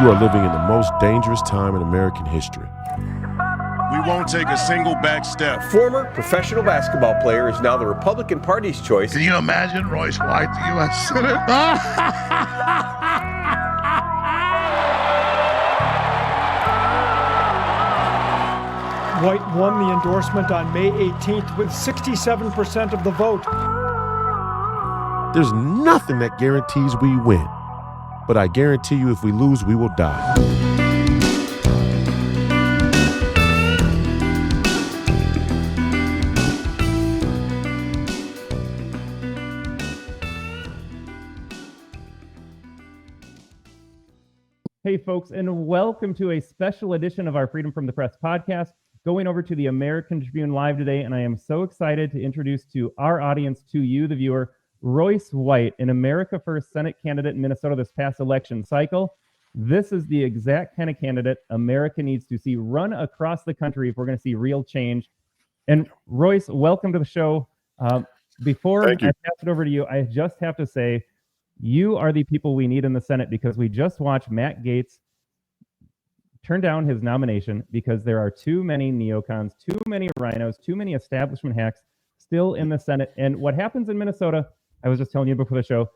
You are living in the most dangerous time in American history. We won't take a single back step. Former professional basketball player is now the Republican Party's choice. Can you imagine Royce White, the U.S. Senate? White won the endorsement on May 18th with 67% of the vote. There's nothing that guarantees we win, but I guarantee you if we lose, we will die. Hey, folks, and welcome to a special edition of our Freedom from the Press podcast, going over to the American Tribune Live today, and I am so excited to introduce to our audience, to you, the viewer, Royce White, an America First Senate candidate in Minnesota this past election cycle. This is the exact kind of candidate America needs to see run across the country if we're going to see real change. And Royce, welcome to the show. Before I pass it over to you, I just have to say, you are the people we need in the Senate because we just watched Matt Gaetz turn down his nomination because there are too many neocons, too many rhinos, too many establishment hacks still in the Senate. And what happens in Minnesota, I was just telling you before the show,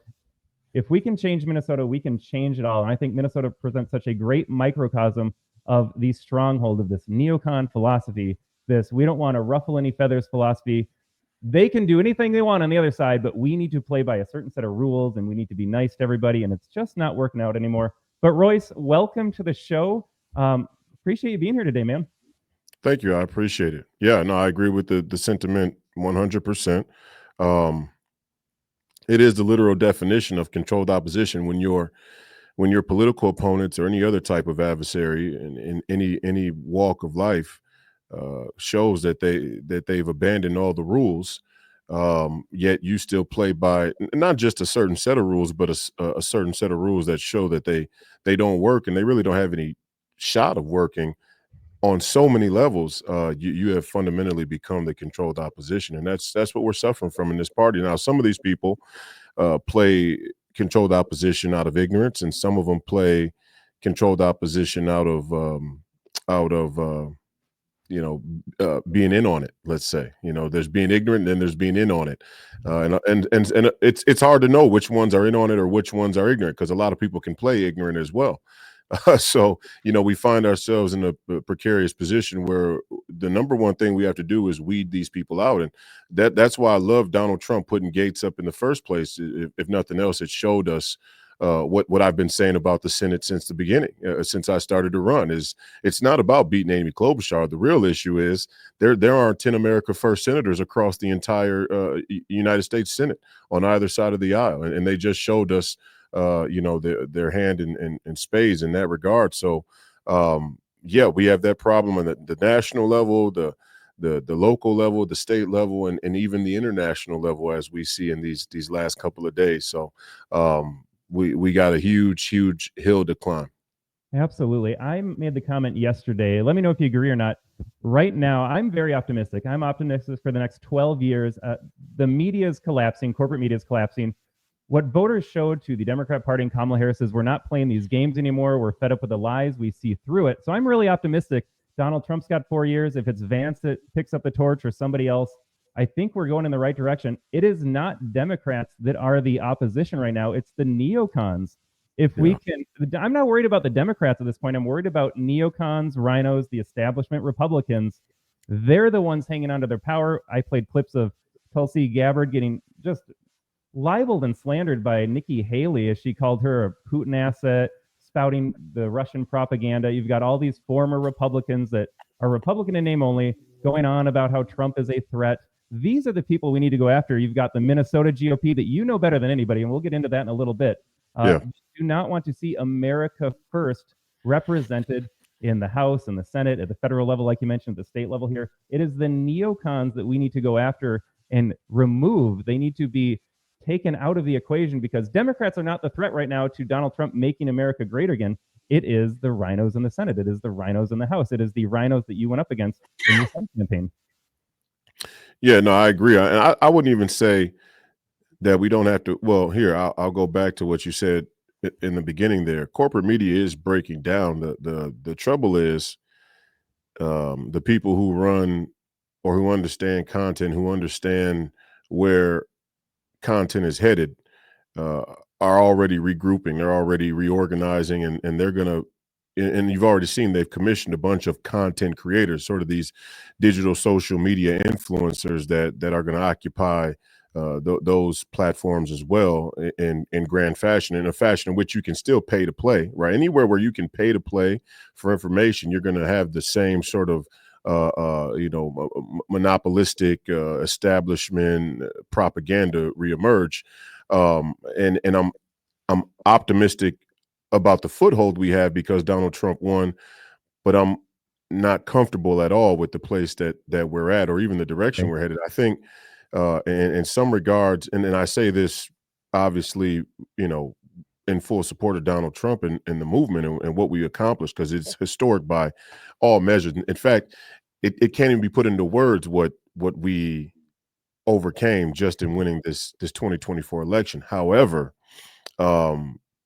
if we can change Minnesota, we can change it all. And I think Minnesota presents such a great microcosm of the stronghold of this neocon philosophy, this we don't want to ruffle any feathers philosophy. They can do anything they want on the other side, but we need to play by a certain set of rules and we need to be nice to everybody, and it's just not working out anymore. But Royce, welcome to the show. Appreciate you being here today, man. Thank you. I appreciate it. Yeah, no, I agree with the sentiment 100%. It is the literal definition of controlled opposition when your political opponents or any other type of adversary in any walk of life shows that they've abandoned all the rules, yet you still play by not just a certain set of rules, but a certain set of rules that show that they don't work and they really don't have any shot of working on so many levels. You have fundamentally become the controlled opposition, and that's what we're suffering from in this party now. Some of these people play controlled opposition out of ignorance, and some of them play controlled opposition out of being in on it. Let's say, there's being ignorant and then there's being in on it. And it's hard to know which ones are in on it or which ones are ignorant, because a lot of people can play ignorant as well. So, we find ourselves in a precarious position where the number one thing we have to do is weed these people out. And that's why I love Donald Trump putting Gaetz up in the first place. If nothing else, it showed us what I've been saying about the Senate since the beginning, since I started to run, is it's not about beating Amy Klobuchar. The real issue is there aren't 10 America First senators across the entire United States Senate on either side of the aisle. And they just showed us, their hand in spades in that regard. So, we have that problem on the national level, the local level, the state level, and even the international level, as we see in these last couple of days. So, we got a huge hill to climb. Absolutely. I made the comment yesterday. Let me know if you agree or not. Right now, I'm very optimistic. I'm optimistic for the next 12 years. The media is collapsing. Corporate media is collapsing. What voters showed to the Democrat Party and Kamala Harris is we're not playing these games anymore. We're fed up with the lies. We see through it. So I'm really optimistic. Donald Trump's got 4 years. If it's Vance that picks up the torch or somebody else, I think we're going in the right direction. It is not Democrats that are the opposition right now. It's the neocons. We can, I'm not worried about the Democrats at this point. I'm worried about neocons, rhinos, the establishment Republicans. They're the ones hanging on to their power. I played clips of Tulsi Gabbard getting just libeled and slandered by Nikki Haley as she called her a Putin asset, spouting the Russian propaganda. You've got all these former Republicans that are Republican in name only going on about how Trump is a threat. These are the people we need to go after. You've got the Minnesota GOP that you know better than anybody, and we'll get into that in a little bit. We do not want to see America First represented in the House and the Senate, at the federal level, like you mentioned, at the state level here. It is the neocons that we need to go after and remove. They need to be taken out of the equation, because Democrats are not the threat right now to Donald Trump making America great again. It is the rhinos in the Senate. It is the rhinos in the House. It is the rhinos that you went up against in your Senate campaign. Yeah, no, I agree. And I wouldn't even say that we don't have to. Well, here, I'll go back to what you said in the beginning there, corporate media is breaking down. The trouble is the people who run or who understand content, who understand where content is headed, are already regrouping. They're already reorganizing, and they're going to, and you've already seen they've commissioned a bunch of content creators, sort of these digital social media influencers that are going to occupy those platforms as well in grand fashion, in a fashion in which you can still pay to play, right? Anywhere where you can pay to play for information, you're going to have the same sort of monopolistic establishment propaganda reemerge, and I'm optimistic about the foothold we have because Donald Trump won, but I'm not comfortable at all with the place that we're at, or even the direction we're headed. I think, in some regards, and I say this obviously, in full support of Donald Trump and the movement and what we accomplished, because it's historic by all measures. In fact, it can't even be put into words what we overcame just in winning this 2024 election. However,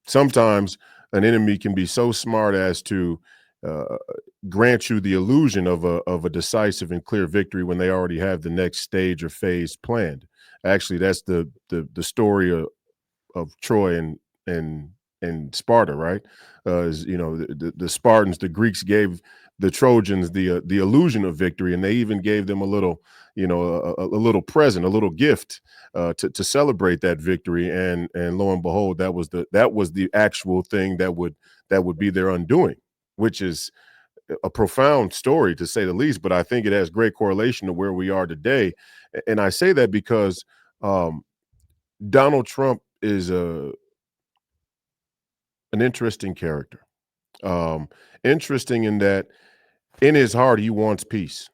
sometimes an enemy can be so smart as to grant you the illusion of a decisive and clear victory when they already have the next stage or phase planned. Actually, that's the story of Troy and Sparta, right? The Spartans, the Greeks gave the Trojans the illusion of victory, and they even gave them a little, a little present, a little gift to celebrate that victory. And lo and behold, that was the actual thing that would be their undoing, which is a profound story, to say the least. But I think it has great correlation to where we are today. And I say that because Donald Trump is an interesting character. Interesting in that in his heart, he wants peace.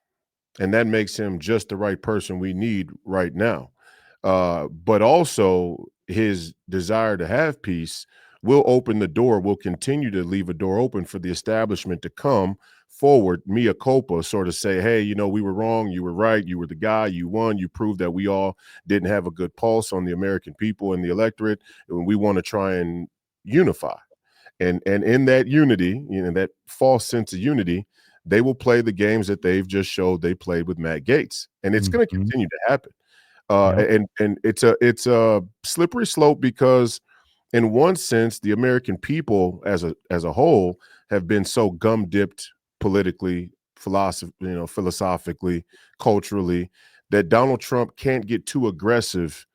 And that makes him just the right person we need right now. But also his desire to have peace will open the door, will continue to leave a door open for the establishment to come forward, mea culpa, sort of say, hey, we were wrong, you were right, you were the guy, you won, you proved that we all didn't have a good pulse on the American people and the electorate, and we want to try and unify. And in that unity, that false sense of unity, they will play the games that they've just showed they played with Matt Gaetz, and it's going to continue to happen. And it's a slippery slope because, in one sense, the American people as a whole have been so gum dipped politically, philosophically, culturally, that Donald Trump can't get too aggressive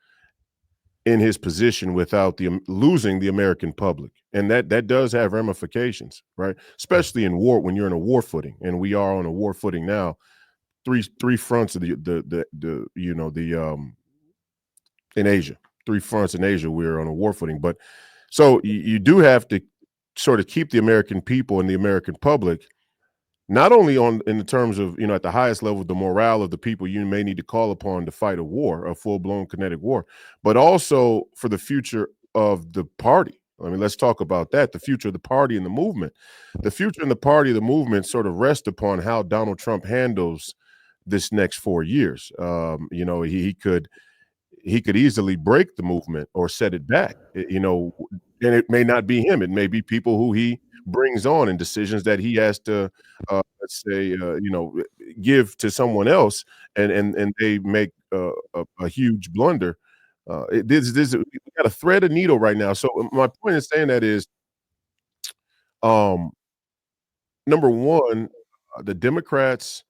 in his position without losing the American public. And that does have ramifications, right? Especially in war, when you're in a war footing, and we are on a war footing now. Three fronts of in Asia, 3 fronts in Asia, we're on a war footing. But so you do have to sort of keep the American people and the American public, not only in the terms of, at the highest level, the morale of the people you may need to call upon to fight a war, a full-blown kinetic war, but also for the future of the party. I mean, let's talk about that, the future of the party and the movement. The future and the party of the movement sort of rest upon how Donald Trump handles this next 4 years. He could easily break the movement or set it back, and it may not be him. It may be people who he brings on and decisions that he has to, let's say, give to someone else, and they make a huge blunder. We got to thread a needle right now. So my point in saying that is, number one, the Democrats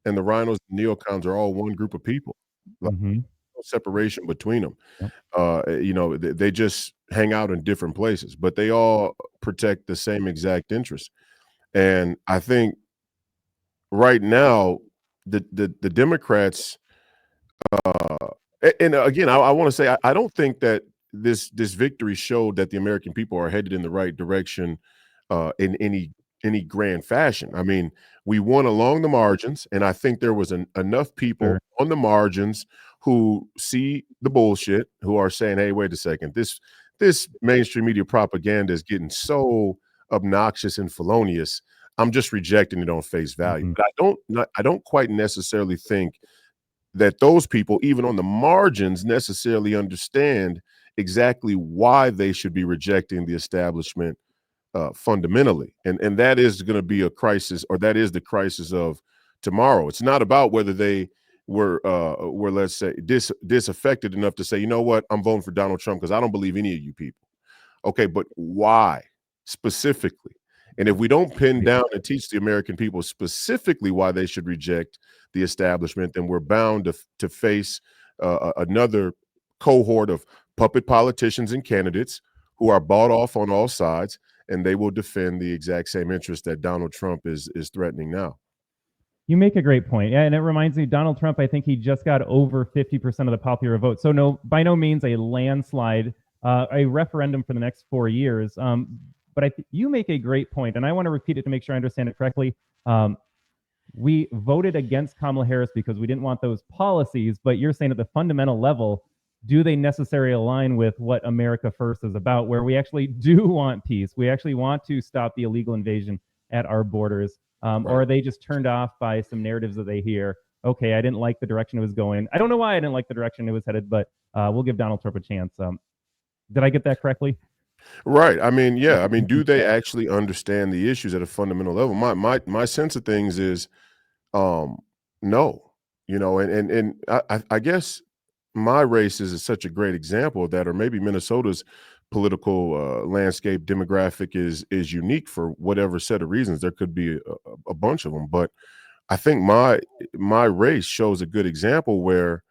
and the rhinos and neocons are all one group of people. Like, no separation between them. They just hang out in different places, but they all protect the same exact interests. And I think right now, the Democrats, and again, I want to say I don't think that this victory showed that the American people are headed in the right direction in any grand fashion. I mean, we won along the margins, and I think there was enough people on the margins who see the bullshit, who are saying, hey, wait a second, this mainstream media propaganda is getting so obnoxious and felonious. I'm just rejecting it on face value. But I don't quite necessarily think that those people, even on the margins, necessarily understand exactly why they should be rejecting the establishment fundamentally. And that is going to be a crisis, or that is the crisis of tomorrow. It's not about whether they were let's say disaffected enough to say, you know what, I'm voting for Donald Trump because I don't believe any of you people. Okay, but why specifically? And if we don't pin down and teach the American people specifically why they should reject the establishment, then we're bound to face another cohort of puppet politicians and candidates who are bought off on all sides, and they will defend the exact same interest that Donald Trump is threatening now. You make a great point. Yeah, and it reminds me, Donald Trump, I think he just got over 50% of the popular vote. So no, by no means a landslide, a referendum for the next 4 years. But you make a great point, and I want to repeat it to make sure I understand it correctly. We voted against Kamala Harris because we didn't want those policies, but you're saying at the fundamental level, do they necessarily align with what America First is about, where we actually do want peace? We actually want to stop the illegal invasion at our borders. Right. Or are they just turned off by some narratives that they hear? Okay, I didn't like the direction it was going. I don't know why I didn't like the direction it was headed, but we'll give Donald Trump a chance. Did I get that correctly? Right. I mean, yeah. I mean, do they actually understand the issues at a fundamental level? My sense of things is, no. You know, and I guess my race is such a great example of that, or maybe Minnesota's political landscape demographic is unique for whatever set of reasons. There could be a bunch of them, but I think my race shows a good example where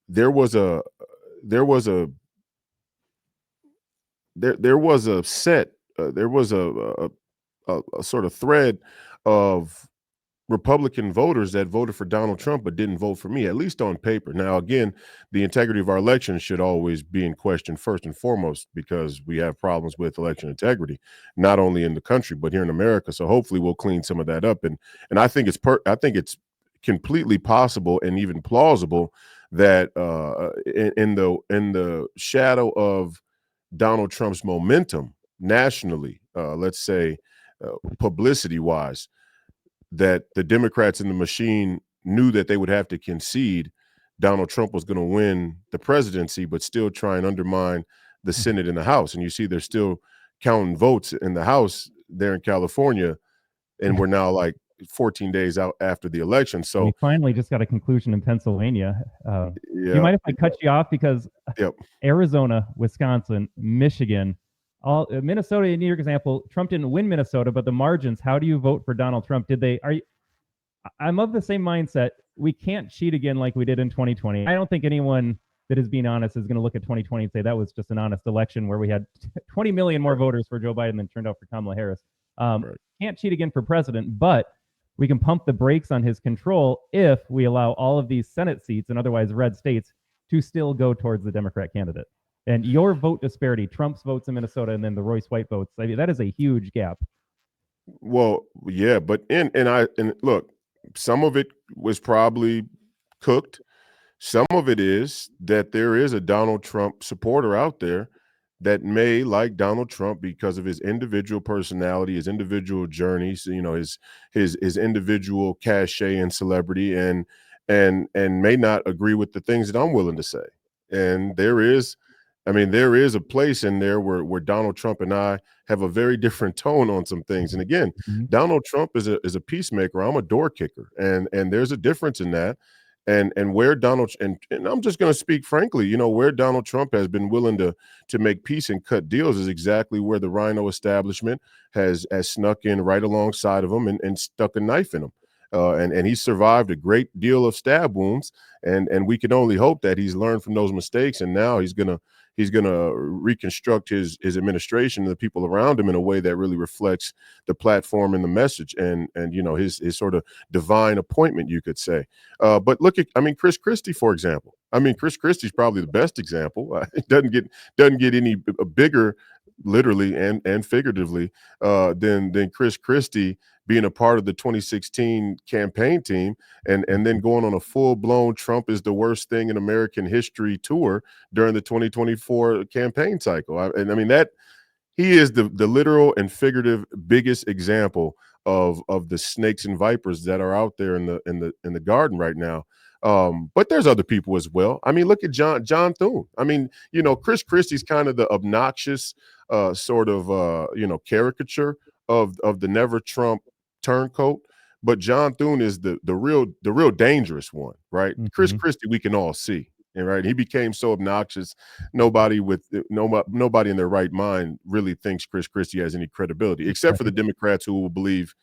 there was a sort of thread of Republican voters that voted for Donald Trump but didn't vote for me, at least on paper. Now, again, the integrity of our elections should always be in question first and foremost, because we have problems with election integrity, not only in the country but here in America. So hopefully we'll clean some of that up. And I think it's completely possible and even plausible that in the shadow of Donald Trump's momentum nationally, let's say publicity wise, that the Democrats in the machine knew that they would have to concede Donald Trump was going to win the presidency, but still try and undermine the Senate and the House. And you see they're still counting votes in the House there in California, and we're now like 14 days out after the election. So we finally just got a conclusion in Pennsylvania. Do yeah, you mind if I cut you off? Because yep. Arizona, Wisconsin, Michigan, all Minnesota, in your example, Trump didn't win Minnesota, but the margins. How do you vote for Donald Trump? I'm of the same mindset. We can't cheat again like we did in 2020. I don't think anyone that is being honest is going to look at 2020 and say that was just an honest election where we had 20 million more voters for Joe Biden than turned out for Kamala Harris. Can't cheat again for president, but we can pump the brakes on his control if we allow all of these Senate seats and otherwise red states to still go towards the Democrat candidate. And your vote disparity, Trump's votes in Minnesota and then the Royce White votes, I mean, that is a huge gap. Well, yeah, but and look, some of it was probably cooked. Some of it is that there is a Donald Trump supporter out there that may like Donald Trump because of his individual personality, his individual journeys, you know, his individual cachet and celebrity, and may not agree with the things that I'm willing to say. And there is a place in there where Donald Trump and I have a very different tone on some things. And again, Donald Trump is a peacemaker. I'm a door kicker, and there's a difference in that. And where Donald, and I'm just going to speak frankly, you know, where Donald Trump has been willing to make peace and cut deals is exactly where the Rhino establishment has snuck in right alongside of him and stuck a knife in him. And he survived a great deal of stab wounds, and we can only hope that he's learned from those mistakes, and now he's gonna reconstruct his administration and the people around him in a way that really reflects the platform and the message, and you know, his sort of divine appointment, you could say. But look at, Chris Christie, for example. Chris Christie's probably the best example. It doesn't get any bigger, literally and figuratively, than Chris Christie being a part of the 2016 campaign team and then going on a full-blown Trump is the worst thing in American history tour during the 2024 campaign cycle. he is the literal and figurative biggest example of the snakes and vipers that are out there in the garden right now. But there's other people as well. I mean, look at John Thune. I mean, you know, Chris Christie's kind of the obnoxious sort of you know, caricature of the never Trump turncoat. But John Thune is the real dangerous one, right? Chris Christie, we can all see. And right, he became so obnoxious. Nobody in their right mind really thinks Chris Christie has any credibility, except for the Democrats who will believe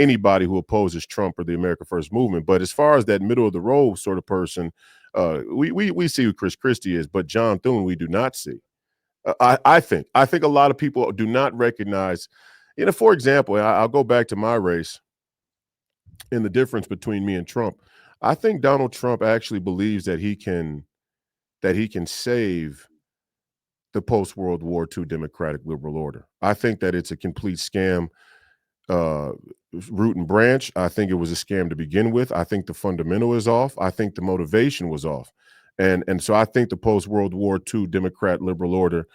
anybody who opposes Trump or the America First movement. But as far as that middle of the road sort of person, we see who Chris Christie is, but John Thune we do not see. I think a lot of people do not recognize. You know, for example, I'll go back to my race and the difference between me and Trump. I think Donald Trump actually believes that he can save the post-World War II democratic liberal order. I think that it's a complete scam, root and branch. I think it was a scam to begin with. I think the fundamental is off. I think the motivation was off. And so I think the post-World War II democrat liberal order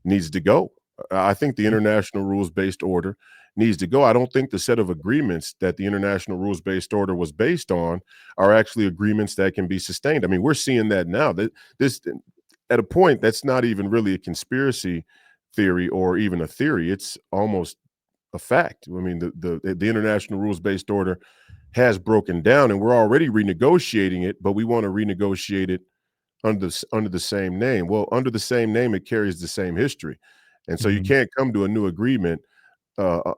needs to go. I think the international rules-based order needs to go. I don't think the set of agreements that the international rules-based order was based on are actually agreements that can be sustained. I mean, we're seeing that now. That this, at a point, that's not even really a conspiracy theory or even a theory. It's almost a fact. I mean, the international rules-based order has broken down, and we're already renegotiating it, but we want to renegotiate it under the same name. Well, under the same name, it carries the same history. And so you can't come to a new agreement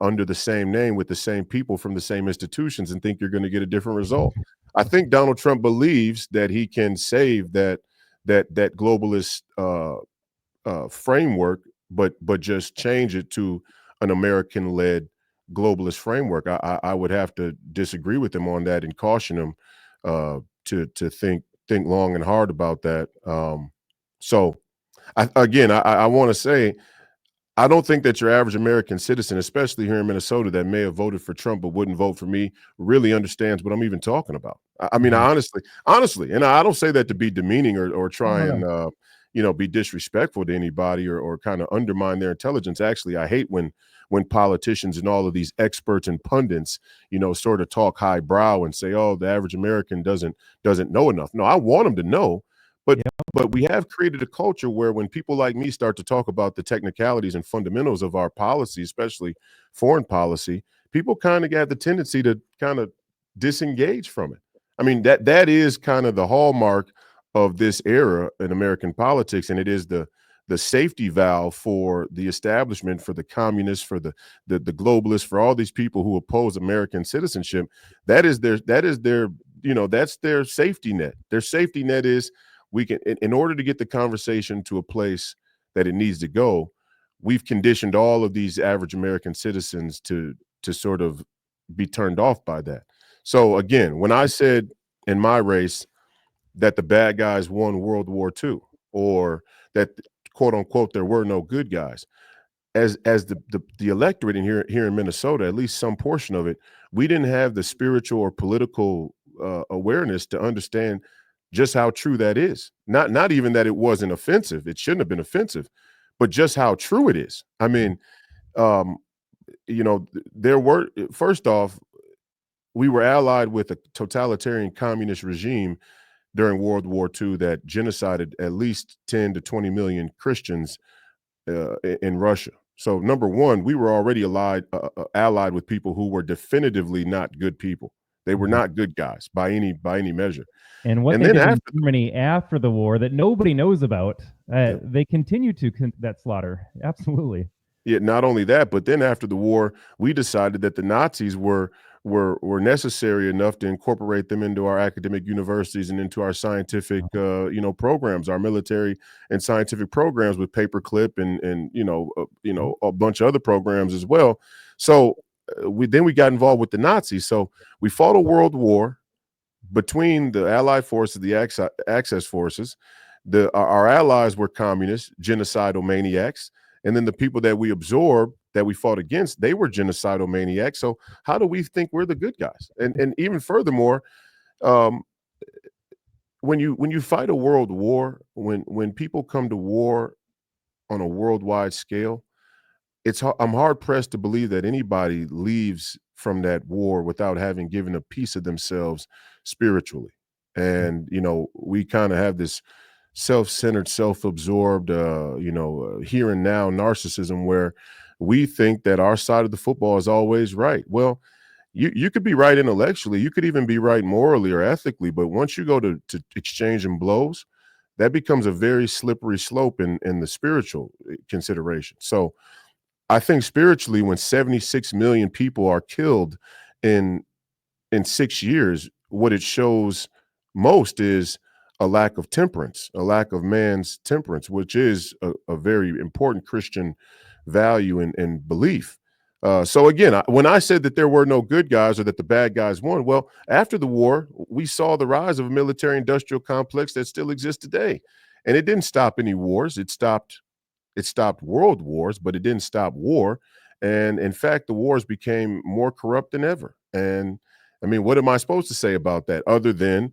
under the same name with the same people from the same institutions and think you're going to get a different result. I think Donald Trump believes that he can save that globalist framework, but just change it to an American-led globalist framework. I would have to disagree with him on that and caution him to think long and hard about that. So I want to say, I don't think that your average American citizen, especially here in Minnesota, that may have voted for Trump but wouldn't vote for me, really understands what I'm even talking about. I mean, honestly, and I don't say that to be demeaning or try and you know, be disrespectful to anybody or kind of undermine their intelligence. Actually, I hate when politicians and all of these experts and pundits, you know, sort of talk highbrow and say, "Oh, the average American doesn't know enough." No, I want them to know. But we have created a culture where when people like me start to talk about the technicalities and fundamentals of our policy, especially foreign policy, people kind of got the tendency to kind of disengage from it. I mean, that is kind of the hallmark of this era in American politics, and it is the safety valve for the establishment, for the communists, for the globalists, for all these people who oppose American citizenship. That is their you know, that's their safety net. Their safety net is, we can, in order to get the conversation to a place that it needs to go, we've conditioned all of these average American citizens to sort of be turned off by that. So again, when I said in my race that the bad guys won World War II, or that quote unquote there were no good guys, as the electorate here in Minnesota, at least some portion of it, we didn't have the spiritual or political awareness to understand just how true that is. Not even that it wasn't offensive. It shouldn't have been offensive, but just how true it is. I mean, you know, first off, we were allied with a totalitarian communist regime during World War II that genocided at least 10 to 20 million Christians in Russia. So number one, we were already allied with people who were definitively not good people. They were not good guys by any measure. And what they did in Germany after the war that nobody knows about, they continue to that slaughter. Absolutely. Yeah, not only that, but then after the war, we decided that the Nazis were necessary enough to incorporate them into our academic universities and into our scientific you know, programs, our military and scientific programs with paperclip and you know a bunch of other programs as well. So we got involved with the Nazis. So we fought a world war between the Allied forces, the Axis forces. Our allies were communists, genocidal maniacs, and then the people that we absorbed, that we fought against, they were genocidal maniacs. So how do we think we're the good guys? And even furthermore, when you fight a world war, when people come to war on a worldwide scale, I'm hard pressed to believe that anybody leaves from that war without having given a piece of themselves spiritually. And, we kind of have this self-centered, self-absorbed, here and now narcissism where we think that our side of the football is always right. Well, you could be right intellectually, you could even be right morally or ethically, but once you go to exchanging blows, that becomes a very slippery slope in the spiritual consideration. So I think spiritually, when 76 million people are killed in 6 years, what it shows most is a lack of temperance, a lack of man's temperance, which is a very important Christian value and belief. So again, when I said that there were no good guys or that the bad guys won, well, after the war, we saw the rise of a military-industrial complex that still exists today. And it didn't stop any wars. It stopped world wars, but it didn't stop war. And in fact, the wars became more corrupt than ever. And I mean, what am I supposed to say about that other than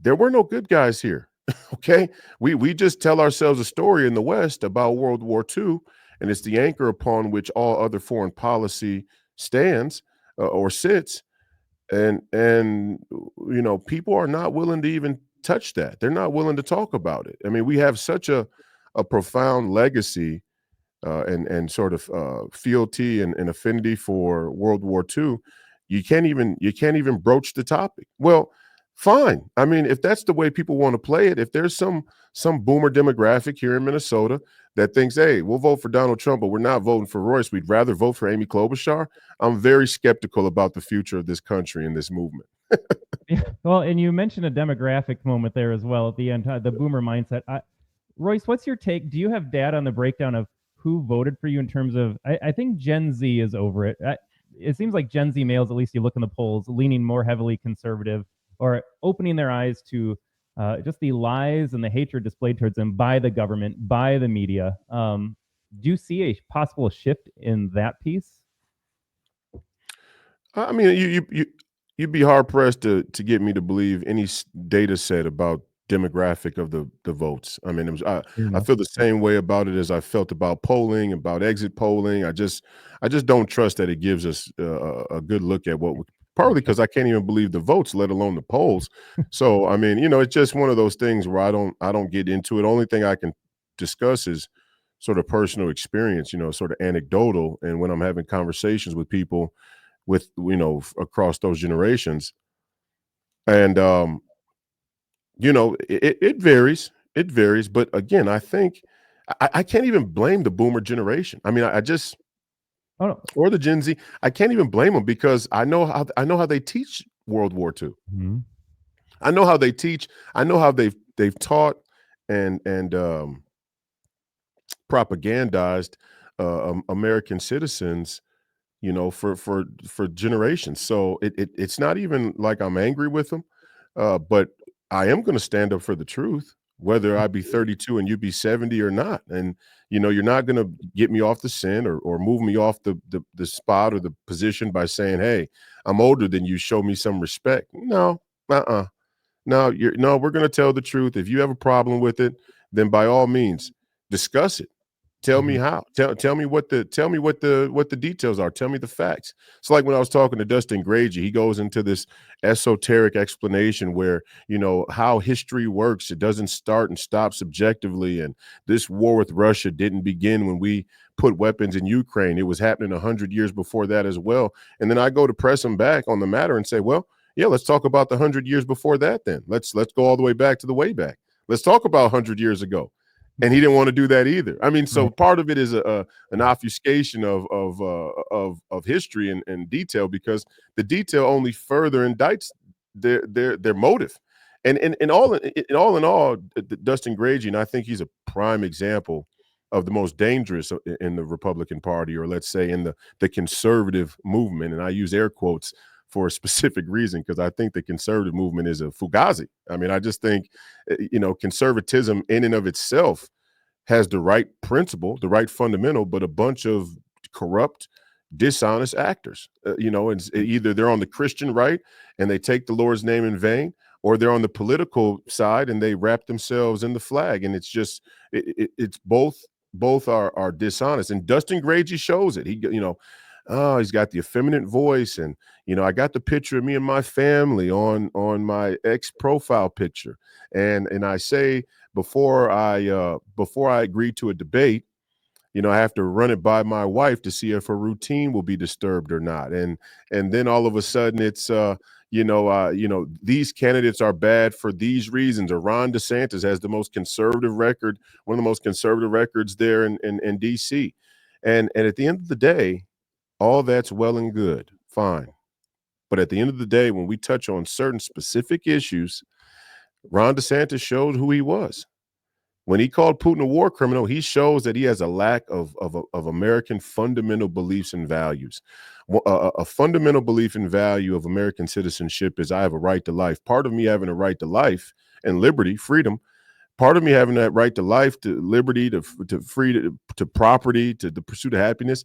there were no good guys here? Okay. We just tell ourselves a story in the West about World War II, and it's the anchor upon which all other foreign policy stands or sits. And people are not willing to even touch that. They're not willing to talk about it. I mean, we have such a profound legacy and sort of fealty and affinity for World War II. You can't even broach the topic. Well, fine. I mean, if that's the way people want to play it, if there's some boomer demographic here in Minnesota that thinks, hey, we'll vote for Donald Trump, but we're not voting for Royce, we'd rather vote for Amy Klobuchar, I'm very skeptical about the future of this country and this movement. Yeah, well, and you mentioned a demographic moment there as well at the end, the boomer mindset. Royce, what's your take? Do you have data on the breakdown of who voted for you in terms of, I think Gen Z is over it. It seems like Gen Z males, at least you look in the polls, leaning more heavily conservative or opening their eyes to just the lies and the hatred displayed towards them by the government, by the media. Do you see a possible shift in that piece? I mean, you'd be hard pressed to get me to believe any data set about demographic of the votes. I mean, I feel the same way about it as I felt about polling, about exit polling. I just don't trust that it gives us a good look at partly because I can't even believe the votes, let alone the polls. So I mean, it's just one of those things where I don't get into it. Only thing I can discuss is sort of personal experience, sort of anecdotal, and when I'm having conversations with people with across those generations. And it varies. It varies. But again, I think I can't even blame the boomer generation. I mean, I just or the Gen Z, I can't even blame them because I know how they teach World War II. Mm-hmm. I know how they teach. I know how they've taught and propagandized American citizens, for generations. So it's not even like I'm angry with them, but I am going to stand up for the truth, whether I be 32 and you be 70 or not. And you're not going to get me off the scent or move me off the spot or the position by saying, "Hey, I'm older than you. Show me some respect." No, no, we're going to tell the truth. If you have a problem with it, then by all means discuss it. Tell me how. Tell me what the details are. Tell me the facts. It's like when I was talking to Dustin Grady, he goes into this esoteric explanation where, how history works. It doesn't start and stop subjectively. And this war with Russia didn't begin when we put weapons in Ukraine. It was happening 100 years before that as well. And then I go to press him back on the matter and say, well, yeah, let's talk about the 100 years before that then. Let's go all the way back to the way back. Let's talk about 100 years ago. And he didn't want to do that either. I mean, so part of it is an obfuscation of history and detail, because the detail only further indicts their motive. And all in all, Dustin Grady, and I think he's a prime example of the most dangerous in the Republican Party, or let's say in the conservative movement. And I use air quotes for a specific reason, because I think the conservative movement is a fugazi. I mean, I just think, conservatism in and of itself has the right principle, the right fundamental, but a bunch of corrupt, dishonest actors, and either they're on the Christian right and they take the Lord's name in vain, or they're on the political side and they wrap themselves in the flag. And it's just, it's both are dishonest. And Dustin Grady shows it. He, you know, oh, he's got the effeminate voice, and you know, I got the picture of me and my family on my ex profile picture, and I say before I agree to a debate, you know, I have to run it by my wife to see if her routine will be disturbed or not. And then all of a sudden it's you know, these candidates are bad for these reasons. Or Ron DeSantis has the most conservative record, one of the most conservative records there in DC. And at the end of the day, all that's well and good, fine. But at the end of the day, when we touch on certain specific issues, Ron DeSantis showed who he was. When he called Putin a war criminal, he shows that he has a lack of American fundamental beliefs and values. A fundamental belief and value of American citizenship is I have a right to life. Part of me having a right to life and liberty, freedom, part of me having that right to life, to liberty, to free, to property, to the pursuit of happiness.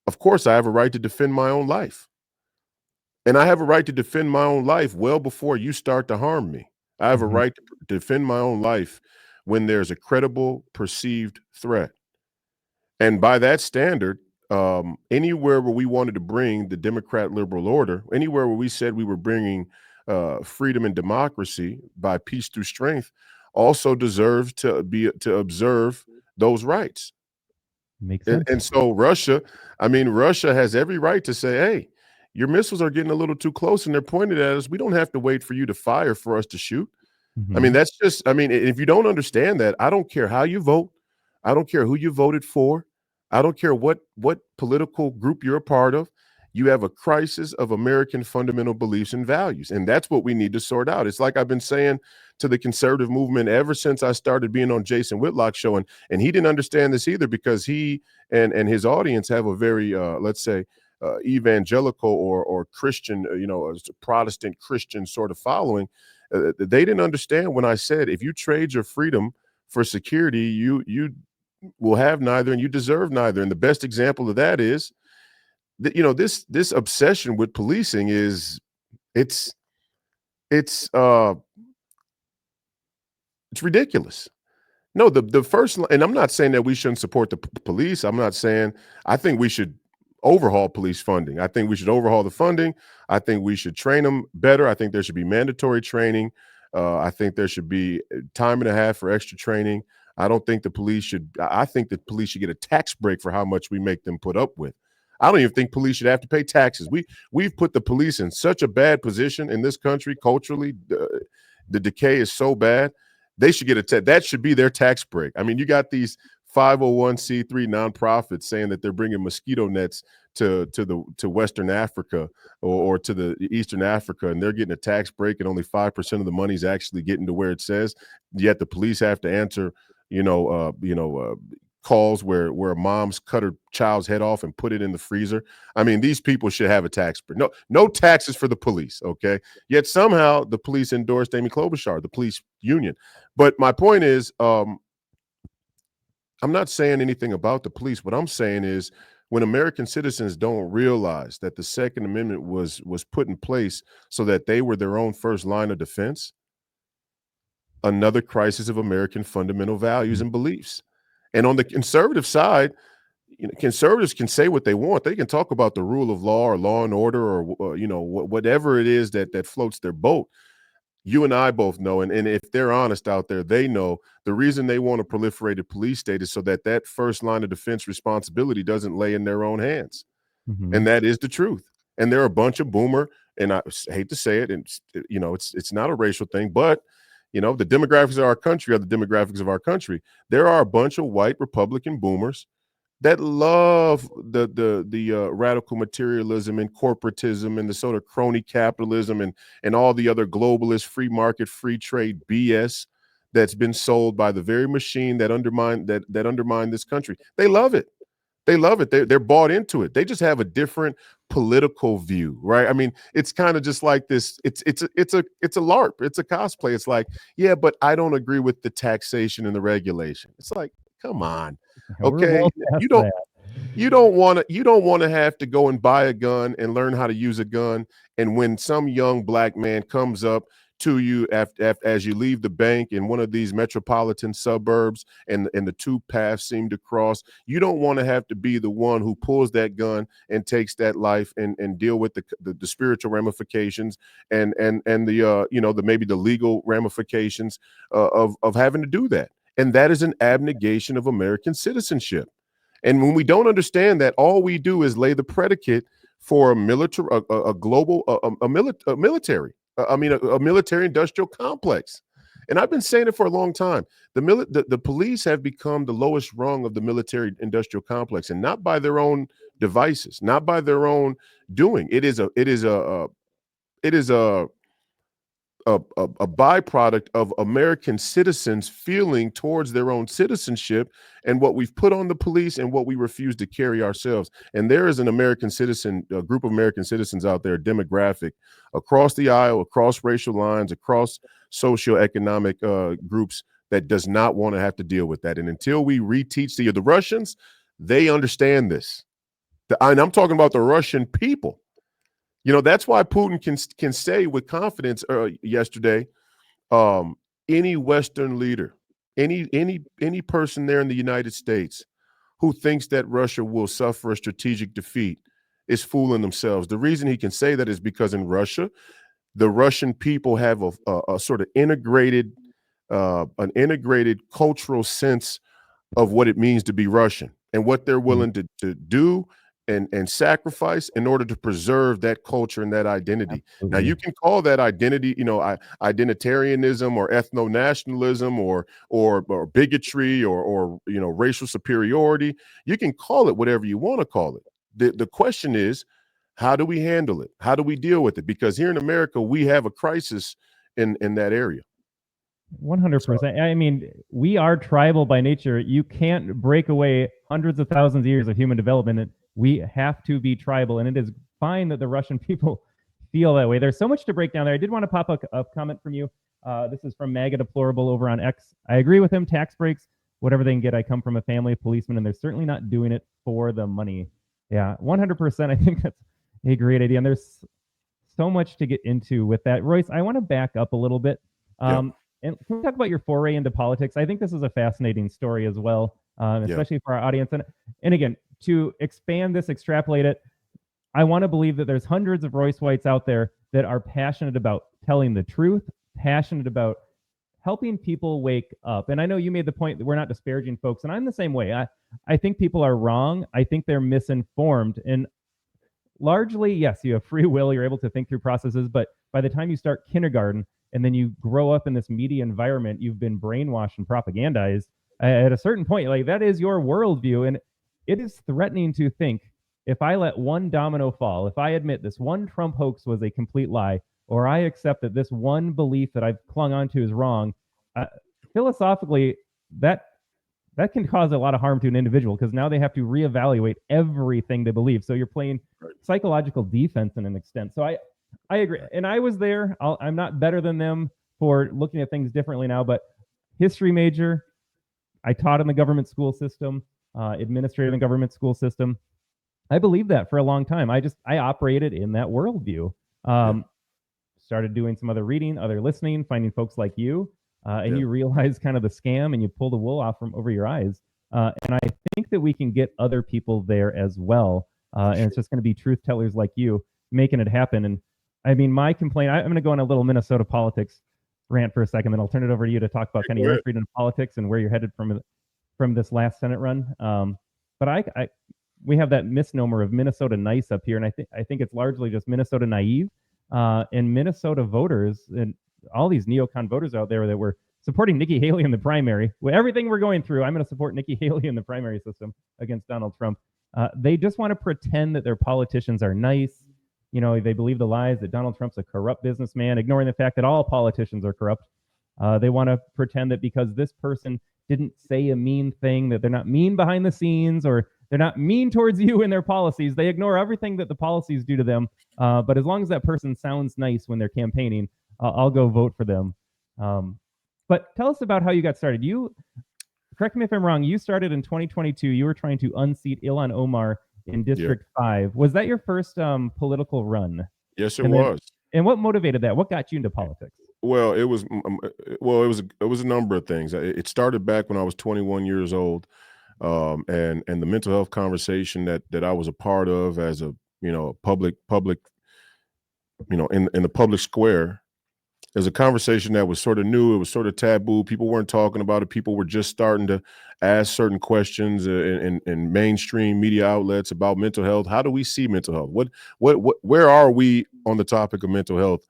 Of course, I have a right to defend my own life. And I have a right to defend my own life well before you start to harm me. I have a right to defend my own life when there's a credible perceived threat. And by that standard, anywhere where we wanted to bring the Democrat liberal order, anywhere where we said we were bringing freedom and democracy by peace through strength, also deserves to observe those rights. Makes sense. And so Russia has every right to say, hey, your missiles are getting a little too close and they're pointed at us. We don't have to wait for you to fire for us to shoot. I mean, that's just, I mean, if you don't understand that, I don't care how you vote. I don't care who you voted for. I don't care what political group you're a part of. You have a crisis of American fundamental beliefs and values. And that's what we need to sort out. It's like I've been saying to the conservative movement ever since I started being on Jason Whitlock's show. And he didn't understand this either, because he and his audience have a very, let's say, evangelical or Christian, you know, Protestant Christian sort of following. They didn't understand when I said, if you trade your freedom for security, you will have neither and you deserve neither. And the best example of that is that, you know, this obsession with policing is it's ridiculous. No, the first, and I'm not saying that we shouldn't support the police. I'm not saying, I think we should overhaul police funding. I think we should overhaul the funding. I think we should train them better. I think there should be mandatory training. I think there should be time and a half for extra training. I don't think the police should, I think the police should get a tax break for how much we make them put up with. I don't even think police should have to pay taxes. We've put the police in such a bad position in this country culturally. The decay is so bad. They should get that should be their tax break. I mean, you got these 501c3 nonprofits saying that they're bringing mosquito nets to Western Africa or to the Eastern Africa, and they're getting a tax break, and only 5% of the money's actually getting to where it says. Yet the police have to answer, calls where a mom's cut her child's head off and put it in the freezer. I mean, these people should have a tax break. No taxes for the police, okay? Yet somehow the police endorsed Amy Klobuchar, the police union. But my point is, I'm not saying anything about the police. What I'm saying is, when American citizens don't realize that the Second Amendment was put in place so that they were their own first line of defense, another crisis of American fundamental values and beliefs. And on the conservative side, conservatives can say what they want. They can talk about the rule of law or law and order or whatever it is that floats their boat. You and I both know, and if they're honest out there, they know the reason they want a proliferated police state is so that first line of defense responsibility doesn't lay in their own hands. And that is the truth. And they're a bunch of boomer, and I hate to say it, and it's not a racial thing, but the demographics of our country are the demographics of our country. There are a bunch of white Republican boomers that love the radical materialism and corporatism and the sort of crony capitalism and all the other globalist free market, free trade BS that's been sold by the very machine that undermine this country. They love it. They love it. They're bought into it. They just have a different political view, right? I mean, it's kind of just like this. It's a LARP. It's a cosplay. It's like, yeah, but I don't agree with the taxation and the regulation. It's like, come on. Okay, you don't want to have to go and buy a gun and learn how to use a gun. And when some young black man comes up to you as you leave the bank in one of these metropolitan suburbs, and the two paths seem to cross. You don't want to have to be the one who pulls that gun and takes that life and deal with the spiritual ramifications and the the maybe the legal ramifications of having to do that. And that is an abnegation of American citizenship. And when we don't understand that, all we do is lay the predicate for a military, a global, a military. A military industrial complex. And I've been saying it for a long time. The police have become the lowest rung of the military industrial complex, and not by their own devices, not by their own doing. It is a byproduct of American citizens feeling towards their own citizenship and what we've put on the police and what we refuse to carry ourselves. And there is an American citizen, a group of American citizens out there, demographic, across the aisle, across racial lines, across socioeconomic groups, that does not want to have to deal with that. And until we reteach the Russians, they understand this. And I'm talking about the Russian people. That's why Putin can say with confidence yesterday, any Western leader, any person there in the United States who thinks that Russia will suffer a strategic defeat is fooling themselves. The reason he can say that is because in Russia, the Russian people have a sort of integrated cultural sense of what it means to be Russian and what they're willing to do and sacrifice in order to preserve that culture and that identity. Absolutely. Now, you can call that identity, identitarianism or ethno-nationalism or bigotry or racial superiority. You can call it whatever you want to call it. The question is, how do we handle it? How do we deal with it? Because here in America, we have a crisis in that area. 100%. I mean, we are tribal by nature. You can't break away hundreds of thousands of years of human development. We have to be tribal, and it is fine that the Russian people feel that way. There's so much to break down there. I did want to pop a comment from you. This is from MAGA Deplorable over on X. I agree with him. Tax breaks, whatever they can get. I come from a family of policemen, and they're certainly not doing it for the money. Yeah, 100%. I think that's a great idea, and there's so much to get into with that. Royce, I want to back up a little bit. And can we talk about your foray into politics? I think this is a fascinating story as well, especially for our audience. And again, to expand this, extrapolate it, I want to believe that there's hundreds of Royce Whites out there that are passionate about telling the truth, passionate about helping people wake up. And I know you made the point that we're not disparaging folks, and I'm the same way. I think people are wrong. I think they're misinformed. And largely, yes, you have free will. You're able to think through processes. But by the time you start kindergarten and then you grow up in this media environment, you've been brainwashed and propagandized. At a certain point, like, that is your worldview. And it is threatening to think, if I let one domino fall, if I admit this one Trump hoax was a complete lie, or I accept that this one belief that I've clung onto is wrong, philosophically, that can cause a lot of harm to an individual, because now they have to reevaluate everything they believe. So you're playing psychological defense in an extent. So I agree. And I was there. I'm not better than them for looking at things differently now, but history major, I taught in the government school system, administrated in the government school system. I believed that for a long time. I operated in that worldview. Started doing some other reading, other listening, finding folks like you, and you realize kind of the scam, and you pull the wool off from over your eyes. And I think that we can get other people there as well. And it's just going to be truth tellers like you making it happen. And I mean, my complaint, I'm going to go on a little Minnesota politics rant for a second, then I'll turn it over to you to talk about kind of your entry into politics and where you're headed from this last Senate run. But we have that misnomer of Minnesota nice up here, and I think it's largely just Minnesota naive. And Minnesota voters and all these neocon voters out there that were supporting Nikki Haley in the primary. With everything we're going through, I'm going to support Nikki Haley in the primary system against Donald Trump. They just want to pretend that their politicians are nice. They believe the lies that Donald Trump's a corrupt businessman, ignoring the fact that all politicians are corrupt. They want to pretend that because this person didn't say a mean thing, that they're not mean behind the scenes, or they're not mean towards you in their policies. They ignore everything that the policies do to them. But as long as that person sounds nice when they're campaigning, I'll go vote for them. But tell us about how you got started. Correct me if I'm wrong, you started in 2022. You were trying to unseat Ilhan Omar in District 5. Was that your first political run? Yes, it was. And what motivated that? What got you into politics? Well, it was a number of things. It started back when I was 21 years old, and the mental health conversation that I was a part of as a public in the public square. It was a conversation that was sort of new. It was sort of taboo. People weren't talking about it. People were just starting to ask certain questions in mainstream media outlets about mental health. How do we see mental health? Where are we on the topic of mental health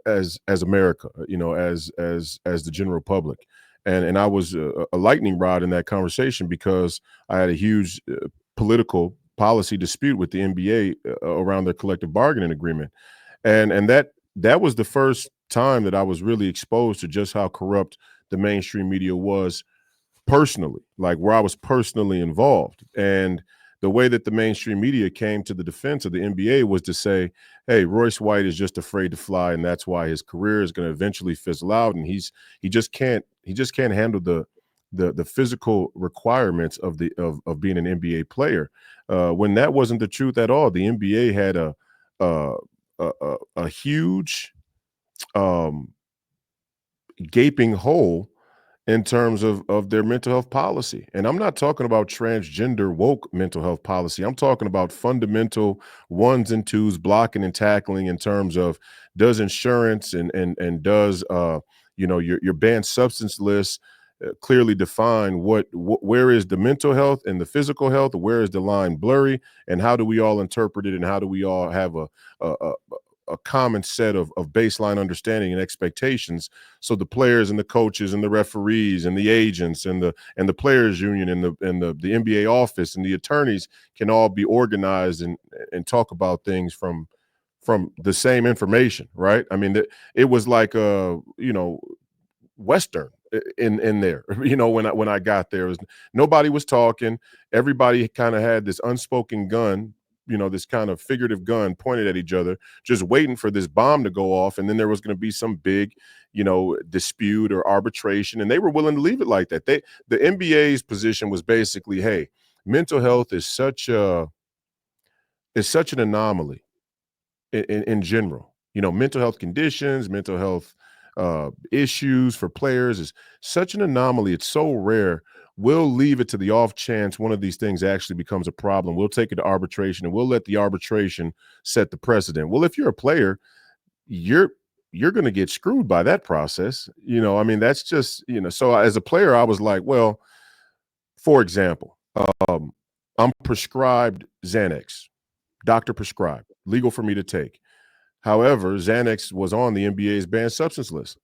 as America? As the general public. And I was a lightning rod in that conversation because I had a huge political policy dispute with the NBA around their collective bargaining agreement, and that was the first time that I was really exposed to just how corrupt the mainstream media was personally, like where I was personally involved. And the way that the mainstream media came to the defense of the NBA was to say, hey, Royce White is just afraid to fly, and that's why his career is going to eventually fizzle out, and he just can't handle the physical requirements of being an NBA player. When that wasn't the truth at all. The NBA had a huge gaping hole in terms of their mental health policy. And I'm not talking about transgender woke mental health policy. I'm talking about fundamental ones and twos, blocking and tackling in terms of does insurance and does your banned substance list clearly define where is the mental health and the physical health, where is the line blurry, and how do we all interpret it, and how do we all have a common set of baseline understanding and expectations, so the players and the coaches and the referees and the agents and the players union and the NBA office and the attorneys can all be organized and talk about things from the same information, right? I mean, it was like Western in there. When I got there, nobody was talking. Everybody kind of had this unspoken gun, this kind of figurative gun pointed at each other, just waiting for this bomb to go off. And then there was going to be some big, dispute or arbitration. And they were willing to leave it like that. The NBA's position was basically, hey, mental health is such an anomaly in general. Mental health conditions, mental health issues for players is such an anomaly. It's so rare. We'll leave it to the off chance one of these things actually becomes a problem. We'll take it to arbitration, and we'll let the arbitration set the precedent. Well, if you're a player, you're going to get screwed by that process. That's just, so as a player, I was like, well, for example, I'm prescribed Xanax, doctor prescribed, legal for me to take. However, Xanax was on the NBA's banned substance list.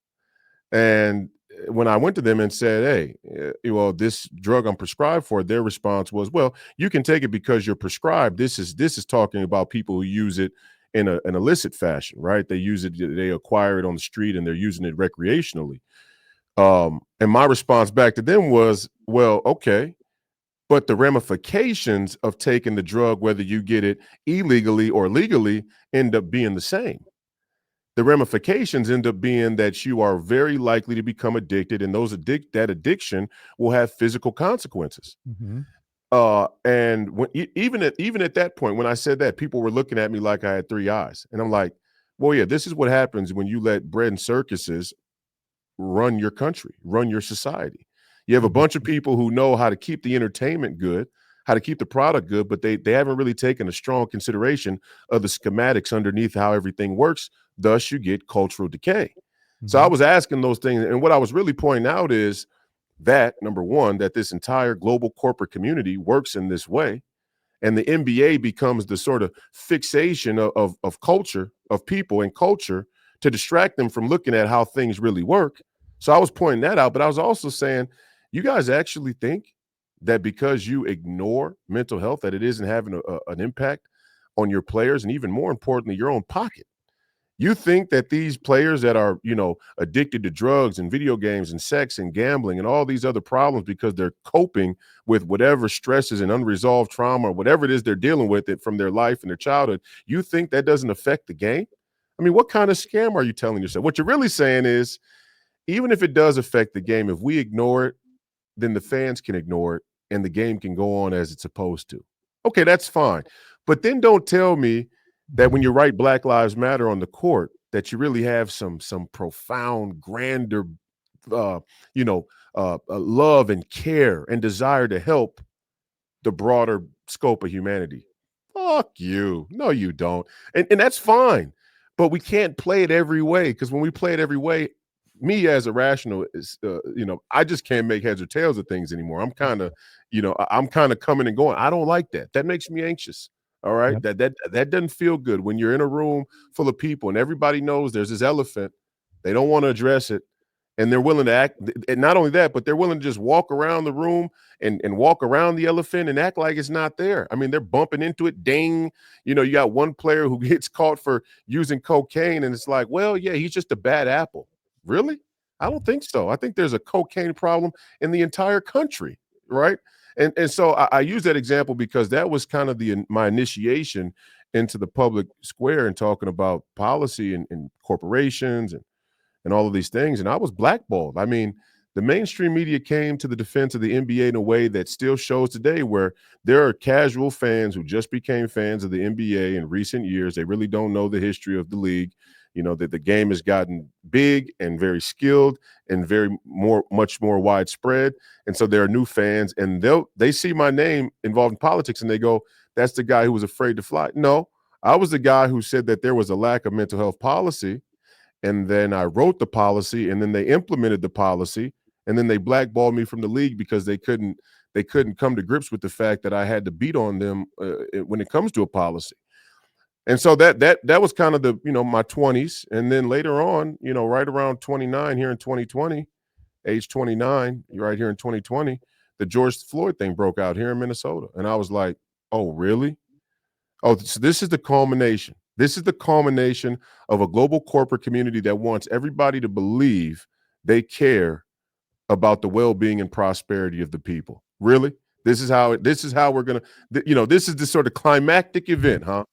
And when I went to them and said, hey, well, this drug I'm prescribed for, their response was, well, you can take it because you're prescribed. This is talking about people who use it in an illicit fashion, right? They use it, they acquire it on the street, and they're using it recreationally. And my response back to them was, well, okay, but the ramifications of taking the drug, whether you get it illegally or legally, end up being the same. The ramifications end up being that you are very likely to become addicted, and that addiction will have physical consequences. Mm-hmm. And even at that point, when I said that, people were looking at me like I had three eyes. And I'm like, well, yeah, this is what happens when you let bread and circuses run your country, run your society. You have a bunch of people who know how to keep the entertainment good, how to keep the product good, but they haven't really taken a strong consideration of the schematics underneath how everything works. Thus, you get cultural decay. Mm-hmm. So I was asking those things. And what I was really pointing out is that, number one, that this entire global corporate community works in this way. And the NBA becomes the sort of fixation of culture, of people and culture, to distract them from looking at how things really work. So I was pointing that out, but I was also saying, you guys actually think that because you ignore mental health, that it isn't having an impact on your players, and even more importantly, your own pocket? You think that these players that are, addicted to drugs and video games and sex and gambling and all these other problems because they're coping with whatever stresses and unresolved trauma or whatever it is they're dealing with it from their life and their childhood, you think that doesn't affect the game? I mean, what kind of scam are you telling yourself? What you're really saying is, even if it does affect the game, if we ignore it, then the fans can ignore it and the game can go on as it's supposed to. Okay, that's fine. But then don't tell me that when you write Black Lives Matter on the court, that you really have some profound, grander, love and care and desire to help the broader scope of humanity. Fuck you. No, you don't. And that's fine. But we can't play it every way, because when we play it every way, me as a rational is, I just can't make heads or tails of things anymore. I'm kind of, I'm kind of coming and going. I don't like that. That makes me anxious. All right. Yep. That doesn't feel good when you're in a room full of people and everybody knows there's this elephant. They don't want to address it. And they're willing to act, and not only that, but they're willing to just walk around the room and walk around the elephant and act like it's not there. I mean, they're bumping into it. Ding. You got one player who gets caught for using cocaine, and it's like, well, yeah, he's just a bad apple. Really? I don't think so. I think there's a cocaine problem in the entire country, right? And so I use that example because that was kind of my initiation into the public square and talking about policy and corporations and all of these things. And I was blackballed. I mean, the mainstream media came to the defense of the NBA in a way that still shows today, where there are casual fans who just became fans of the NBA in recent years. They really don't know the history of the league. That the game has gotten big and very skilled and much more widespread. And so there are new fans, and they see my name involved in politics and they go, that's the guy who was afraid to fly. No, I was the guy who said that there was a lack of mental health policy. And then I wrote the policy, and then they implemented the policy, and then they blackballed me from the league because they couldn't come to grips with the fact that I had to beat on them when it comes to a policy. And so that was kind of the, my 20s. And then later on, right around 29 here in 2020, age 29, right here in 2020, the George Floyd thing broke out here in Minnesota. And I was like, oh, really? Oh, so this is the culmination. This is the culmination of a global corporate community that wants everybody to believe they care about the well-being and prosperity of the people. Really? This is how we're going to, this is the sort of climactic event, huh?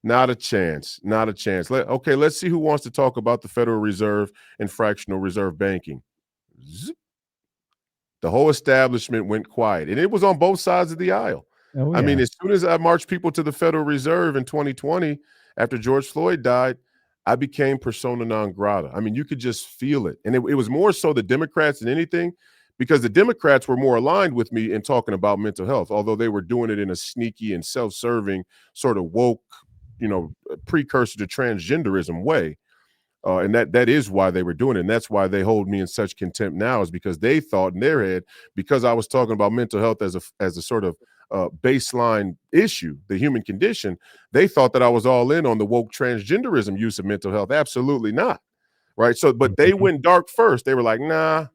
Not a chance. Not a chance. Let's see who wants to talk about the Federal Reserve and fractional reserve banking. Zip. The whole establishment went quiet, and it was on both sides of the aisle. Oh, I yeah. mean, as soon as I marched people to the Federal Reserve in 2020, after George Floyd died, I became persona non grata. I mean, you could just feel it. And it was more so the Democrats than anything, because the Democrats were more aligned with me in talking about mental health, although they were doing it in a sneaky and self-serving sort of woke, precursor to transgenderism way. And that is why they were doing it. And that's why they hold me in such contempt now, is because they thought in their head, because I was talking about mental health as a sort of baseline issue, the human condition, they thought that I was all in on the woke transgenderism use of mental health. Absolutely not. Right. So, but they went dark first. They were like, nah.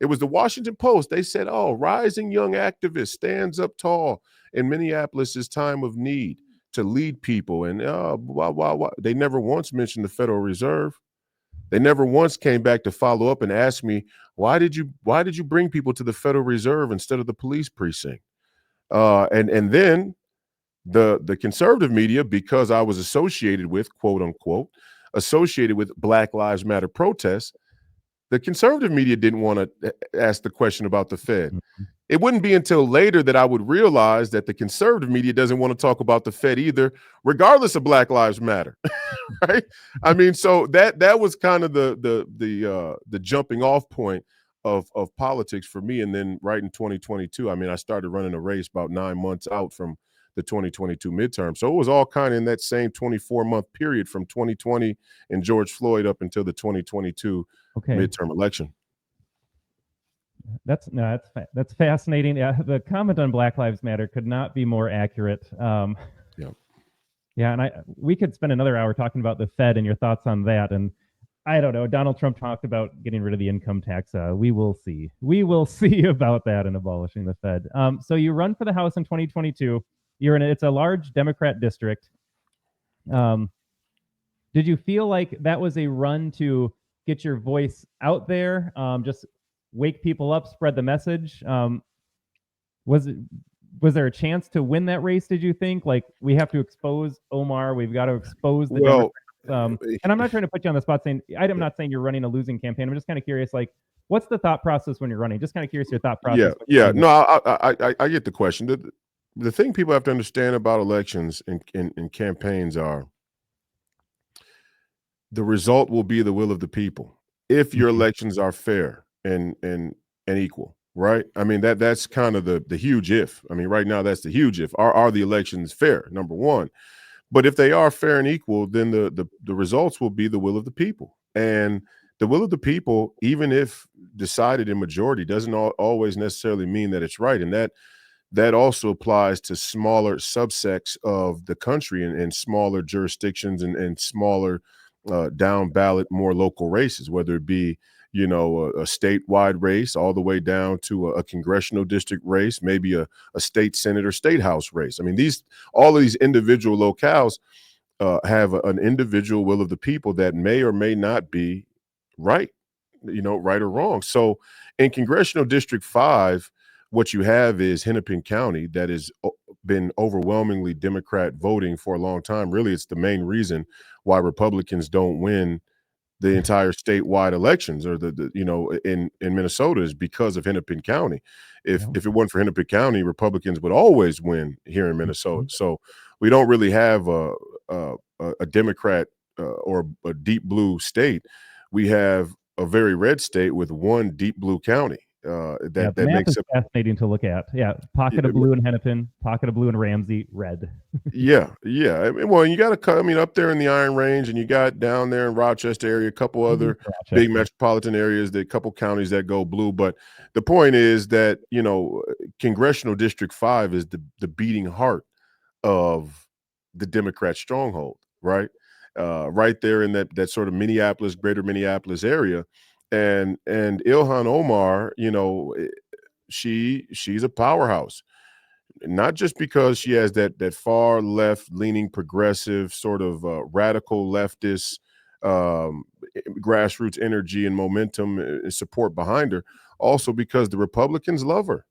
It was the Washington Post. They said, oh, rising young activist stands up tall in Minneapolis's time of need to lead people. And they never once mentioned the Federal Reserve. They never once came back to follow up and ask me, why did you bring people to the Federal Reserve instead of the police precinct? And then the conservative media, because I was associated with, quote unquote, Black Lives Matter protests, the conservative media didn't want to ask the question about the Fed. Mm-hmm. It wouldn't be until later that I would realize that the conservative media doesn't want to talk about the Fed either, regardless of Black Lives Matter. Right? I mean, so that was kind of the jumping off point of politics for me. And then right in 2022, I mean, I started running a race about 9 months out from the 2022 midterm. So it was all kind of in that same 24-month period from 2020 and George Floyd up until the 2022 midterm election. That's fascinating. Yeah, the comment on Black Lives Matter could not be more accurate. Yeah, and we could spend another hour talking about the Fed and your thoughts on that. And I don't know. Donald Trump talked about getting rid of the income tax. We will see. We will see about that and abolishing the Fed. So you run for the House in 2022. It's a large Democrat district. Did you feel like that was a run to get your voice out there? Just wake people up, spread the message. Was there a chance to win that race? Did you think, like, we have to expose Omar, we've got to expose the Democrats? And I'm not trying to put you on the spot saying, I'm not saying you're running a losing campaign. I'm just kind of curious, like, what's the thought process when you're running? Just kind of curious your thought process. Yeah. No, I get the question. The thing people have to understand about elections and campaigns are, the result will be the will of the people if your Mhm. elections are fair and equal, right? I mean, that's kind of the huge if. I mean, right now that's the huge if. Are the elections fair? Number one. But if they are fair and equal, then the results will be the will of the people. And the will of the people, even if decided in majority, doesn't always necessarily mean that it's right. And that also applies to smaller subsects of the country and smaller jurisdictions and smaller down ballot, more local races, whether it be, a statewide race all the way down to a congressional district race, maybe a state senate or state house race. I mean, all of these individual locales have an individual will of the people that may or may not be right, right or wrong. So in Congressional District 5, what you have is Hennepin County that has been overwhelmingly Democrat voting for a long time. Really, it's the main reason why Republicans don't win the entire statewide elections, or in Minnesota, is because of Hennepin County. If Yeah. if it weren't for Hennepin County, Republicans would always win here in Minnesota. Mhm. So we don't really have a Democrat or a deep blue state. We have a very red state with one deep blue county Yeah, that the map makes is up. fascinating to look at. Yeah, pocket of blue in Hennepin, pocket of blue in Ramsey, red. Yeah, yeah. I mean, well, you got to come. I mean, up there in the Iron Range, and you got down there in Rochester area, a couple other big Rochester. metropolitan areas, a couple counties that go blue. But the point is that Congressional District 5 is the beating heart of the Democrat stronghold, right? Right there in that sort of Minneapolis, greater Minneapolis area, and Ilhan Omar, she's a powerhouse, not just because she has that far left leaning progressive sort of radical leftist grassroots energy and momentum and support behind her, also because the Republicans love her.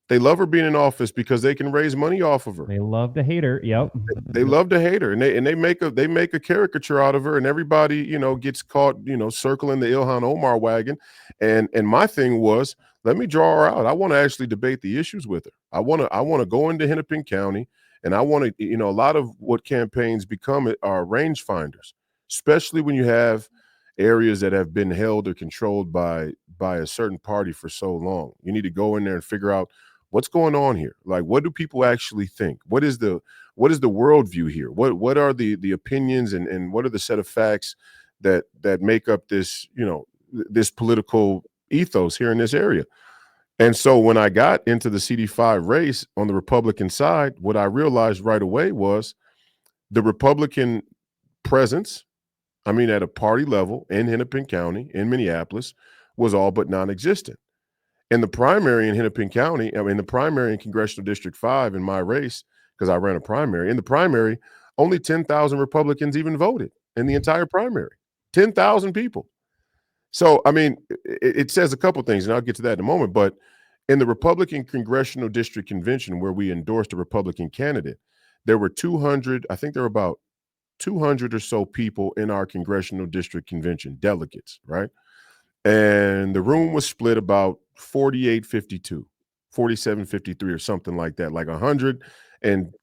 They love her being in office because they can raise money off of her. They love to hate her. Yep. They love to hate her, and they make a caricature out of her, and everybody gets caught circling the Ilhan Omar wagon. And my thing was, let me draw her out. I want to actually debate the issues with her. I want to go into Hennepin County, and I want to a lot of what campaigns become are rangefinders, especially when you have areas that have been held or controlled by a certain party for so long. You need to go in there and figure out what's going on here. Like, what do people actually think? What is the worldview here? What are the opinions and what are the set of facts that make up this, this political ethos here in this area? And so when I got into the CD5 race on the Republican side, what I realized right away was the Republican presence, I mean, at a party level in Hennepin County, in Minneapolis, was all but non-existent. In the primary in Hennepin County, I mean, the primary in Congressional District 5 in my race, because I ran a primary, in the primary, only 10,000 Republicans even voted in the entire primary. 10,000 people. So, I mean, it says a couple things, and I'll get to that in a moment. But in the Republican Congressional District Convention, where we endorsed a Republican candidate, there were 200, I think there were about 200 or so people in our Congressional District Convention, delegates, right? And the room was split about 48-52, 47-53 or something like that, like 100 and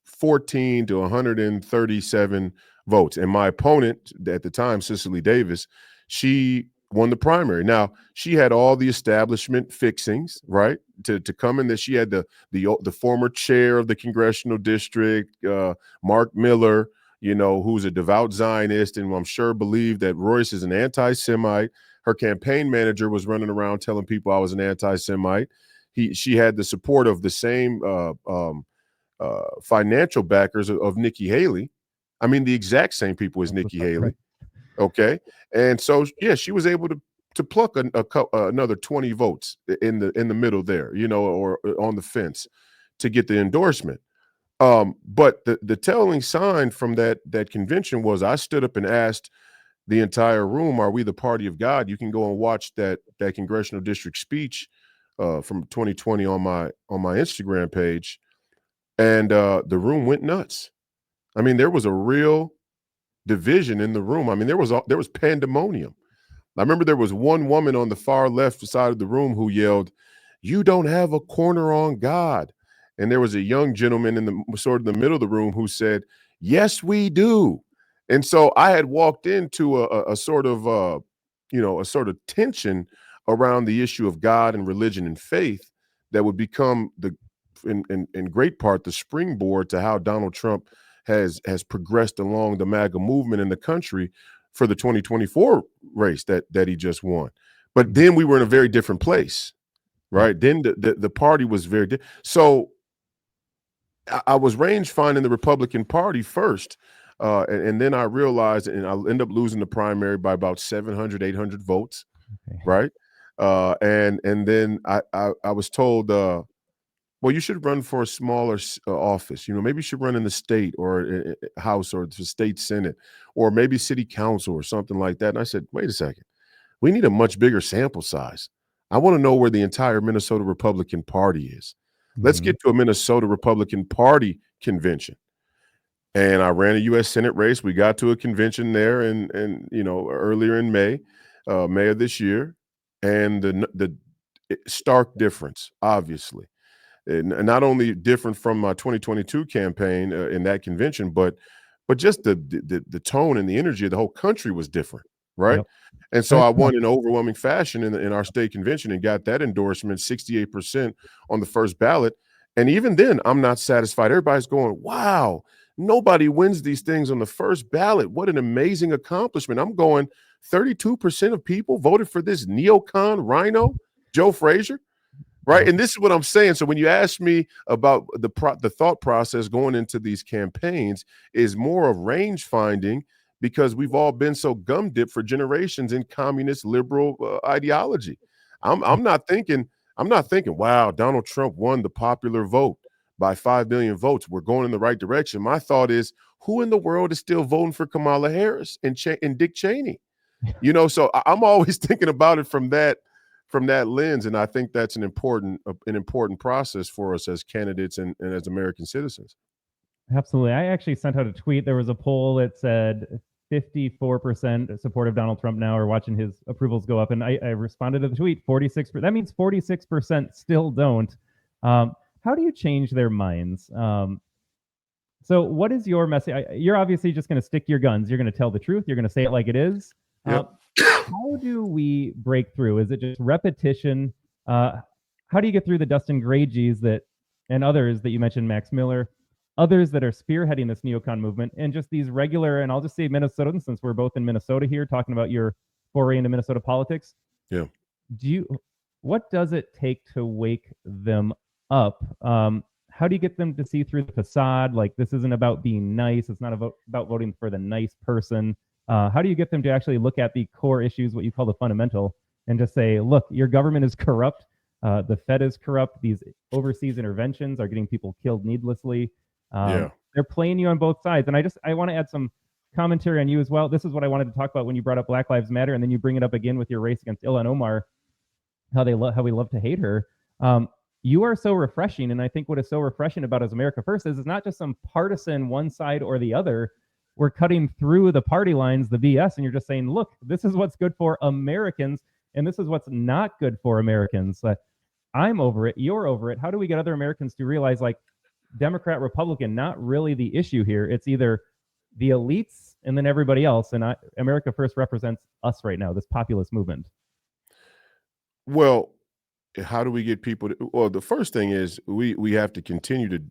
14 to 137 votes. And my opponent at the time, Cicely Davis, she won the primary. Now, she had all the establishment fixings, right? To come in, that she had the former chair of the congressional district, Mark Miller, who's a devout Zionist, and I'm sure believed that Royce is an anti-Semite. Her campaign manager was running around telling people I was an anti-Semite. She had the support of the same financial backers of Nikki Haley. I mean, the exact same people as Nikki Haley. Okay, and so yeah, she was able to pluck another 20 votes in the middle there, or on the fence to get the endorsement. But the telling sign from that convention was I stood up and asked the entire room, "Are we the party of God?" You can go and watch that congressional district speech from 2020 on my Instagram page, and the room went nuts. I mean, there was a real division in the room. I mean, there was pandemonium. I remember there was one woman on the far left side of the room who yelled, "You don't have a corner on God." And there was a young gentleman in the sort of the middle of the room who said, "Yes, we do." And so I had walked into a sort of, a sort of tension around the issue of God and religion and faith that would become in great part the springboard to how Donald Trump has progressed along the MAGA movement in the country for the 2024 race that he just won. But then we were in a very different place, right? Then the party was very so I was range finding the Republican Party first, and then I realized, and I'll end up losing the primary by about 700, 800 votes, right? And then I was told, well, you should run for a smaller office. Maybe you should run in the state or House or the state Senate or maybe city council or something like that. And I said, wait a second, we need a much bigger sample size. I want to know where the entire Minnesota Republican Party is. Let's get to a Minnesota Republican Party convention. And I ran a U.S. Senate race. We got to a convention there and earlier in May of this year. And the stark difference, obviously, and not only different from my 2022 campaign in that convention, but just the tone and the energy of the whole country was different, right? Yep. And so I won in overwhelming fashion in our state convention and got that endorsement 68% on the first ballot. And even then, I'm not satisfied. Everybody's going, wow, nobody wins these things on the first ballot. What an amazing accomplishment. I'm going, 32% of people voted for this neocon rhino, Joe Frazier. Right. And this is what I'm saying. So when you ask me about the thought process going into these campaigns is more of range finding, because we've all been so gum dipped for generations in communist liberal ideology. I'm not thinking, wow, Donald Trump won the popular vote by 5 million votes. We're going in the right direction. My thought is, who in the world is still voting for Kamala Harris and Dick Cheney? So I'm always thinking about it from that lens, and I think that's an important process for us as candidates and as American citizens. Absolutely. I actually sent out a tweet. There was a poll that said 54% support of Donald Trump now are watching his approvals go up, and I responded to the tweet 46%. That means 46% still don't. How do you change their minds? So what is your message? You're obviously just going to stick to your guns. You're going to tell the truth. You're going to say it like it is. Yep. How do we break through? Is it just repetition? How do you get through the Dustin Grages and others that you mentioned, Max Miller, others that are spearheading this neocon movement, and just these regular, and I'll just say Minnesotans, since we're both in Minnesota here, talking about your foray into Minnesota politics. Yeah. What does it take to wake them up? How do you get them to see through the facade? Like, this isn't about being nice. It's not about voting for the nice person. How do you get them to actually look at the core issues, what you call the fundamental, and just say, look, your government is corrupt. The Fed is corrupt. These overseas interventions are getting people killed needlessly. They're playing you on both sides. And I want to add some commentary on you as well. This is what I wanted to talk about when you brought up Black Lives Matter, and then you bring it up again with your race against Ilhan Omar, how we love to hate her. You are so refreshing, and I think what is so refreshing about As America First is it's not just some partisan one side or the other. We're cutting through the party lines, the BS, and you're just saying, look, this is what's good for Americans, and this is what's not good for Americans. I'm over it. You're over it. How do we get other Americans to realize, like, Democrat, Republican, not really the issue here? It's either the elites and then everybody else, and America First represents us right now, this populist movement. Well, how do we get people to, well, the first thing is we have to continue to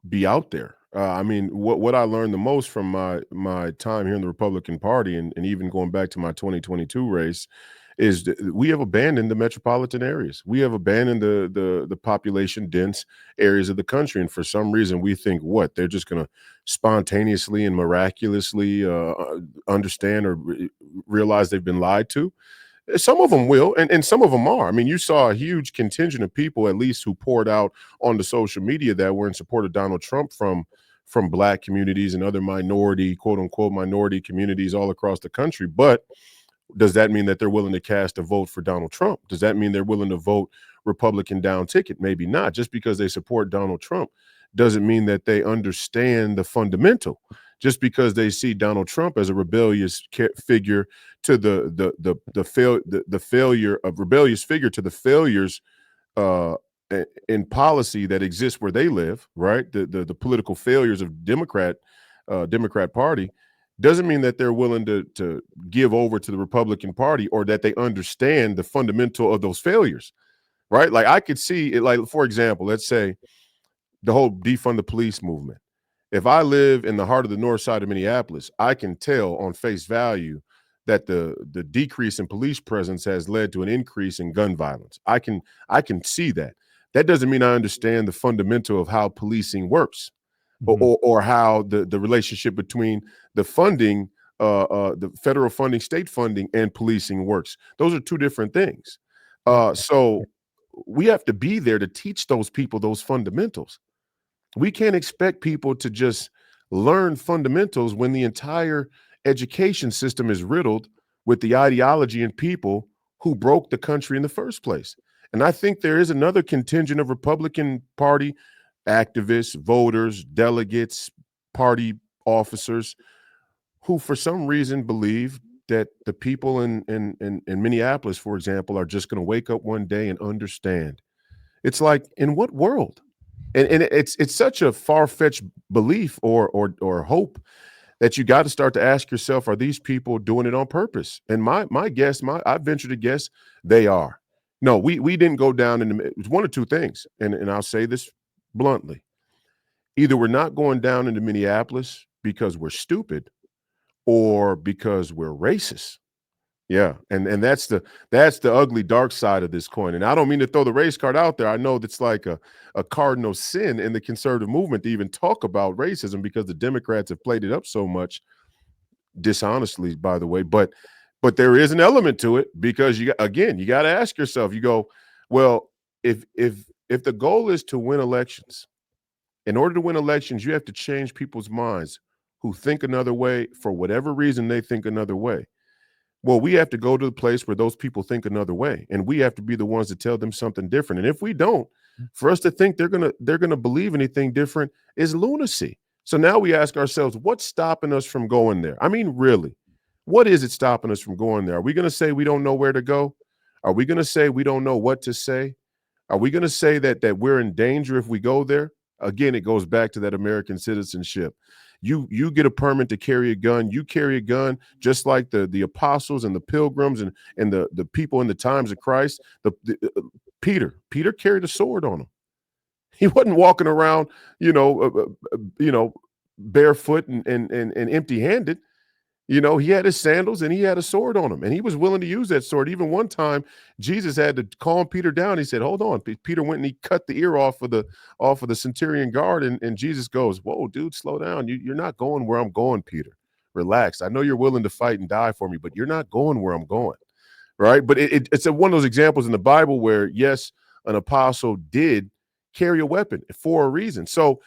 be out there. I mean, what I learned the most from my time here in the Republican Party and even going back to my 2022 race is that we have abandoned the metropolitan areas. We have abandoned the population dense areas of the country. And for some reason, we think they're just going to spontaneously and miraculously understand or realize they've been lied to. Some of them will, and some of them are. I mean, you saw a huge contingent of people, at least, who poured out on the social media that were in support of Donald Trump from Black communities and other minority, quote unquote, minority communities all across the country. But does that mean that they're willing to cast a vote for Donald Trump? Does that mean they're willing to vote Republican down ticket? Maybe not. Just because they support Donald Trump doesn't mean that they understand the fundamental. Just because they see Donald Trump as a rebellious figure to the failure of rebellious figure to the failures in policy that exists where they live, right? The political failures of Democrat Party doesn't mean that they're willing to give over to the Republican Party or that they understand the fundamental of those failures, right? Like I could see it, like, for example, let's say the whole defund the police movement. If I live in the heart of the north side of Minneapolis, I can tell on face value that the decrease in police presence has led to an increase in gun violence. I can see that. That doesn't mean I understand the fundamental of how policing works, or how the relationship between the funding, the federal funding, state funding, and policing works. Those are two different things. So we have to be there to teach those people those fundamentals. We can't expect people to just learn fundamentals when the entire education system is riddled with the ideology and people who broke the country in the first place. And I think there is another contingent of Republican Party activists, voters, delegates, party officers who for some reason believe that the people in Minneapolis, for example, are just going to wake up one day and understand. It's like, in what world? And it's such a far-fetched belief or hope that you got to start to ask yourself, are these people doing it on purpose? And my guess, I venture to guess they are. No, we didn't go down in the, it's one of two things, and I'll say this bluntly. Either we're not going down into Minneapolis because we're stupid or because we're racist. Yeah, and that's the ugly dark side of this coin. And I don't mean to throw the race card out there. I know that's like a cardinal sin in the conservative movement to even talk about racism because the Democrats have played it up so much, dishonestly, by the way. But there is an element to it, because you got to ask yourself. You go, well, if the goal is to win elections, in order to win elections, you have to change people's minds who think another way for whatever reason they think another way. Well, we have to go to the place where those people think another way, and we have to be the ones to tell them something different. And if we don't, for us to think they're gonna believe anything different is lunacy. So now we ask ourselves, what's stopping us from going there? I mean, really, what is it stopping us from going there? Are we gonna say we don't know where to go? Are we gonna say we don't know what to say? Are we gonna say that we're in danger if we go there? Again, it goes back to that American citizenship. You get a permit to carry a gun. You carry a gun just like the apostles and the pilgrims and the people in the times of Christ. Peter carried a sword on him. He wasn't walking around, barefoot and empty-handed. He had his sandals and he had a sword on him, and he was willing to use that sword. Even one time, Jesus had to calm Peter down. He said, "Hold on." Peter went and he cut the ear off of the centurion guard, and Jesus goes, "Whoa, dude, slow down. You're not going where I'm going, Peter. Relax. I know you're willing to fight and die for me, but you're not going where I'm going." Right? But it's one of those examples in the Bible where, yes, an apostle did carry a weapon for a reason. So,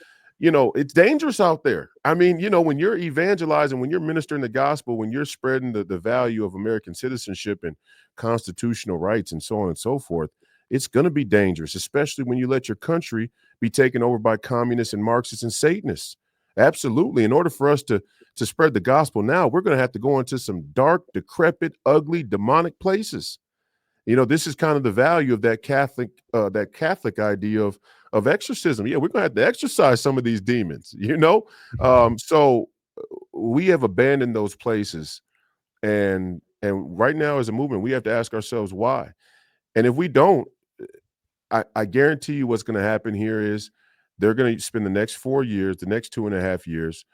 it's dangerous out there. I mean, when you're evangelizing, when you're ministering the gospel, when you're spreading the value of American citizenship and constitutional rights and so on and so forth, it's going to be dangerous, especially when you let your country be taken over by communists and Marxists and Satanists. Absolutely. In order for us to spread the gospel now, we're going to have to go into some dark, decrepit, ugly, demonic places. This is kind of the value of that Catholic idea of exorcism. Yeah, we're going to have to exorcise some of these demons, So we have abandoned those places. And right now as a movement, we have to ask ourselves why. And if we don't, I guarantee you what's going to happen here is they're going to spend the next 4 years, the next 2.5 years,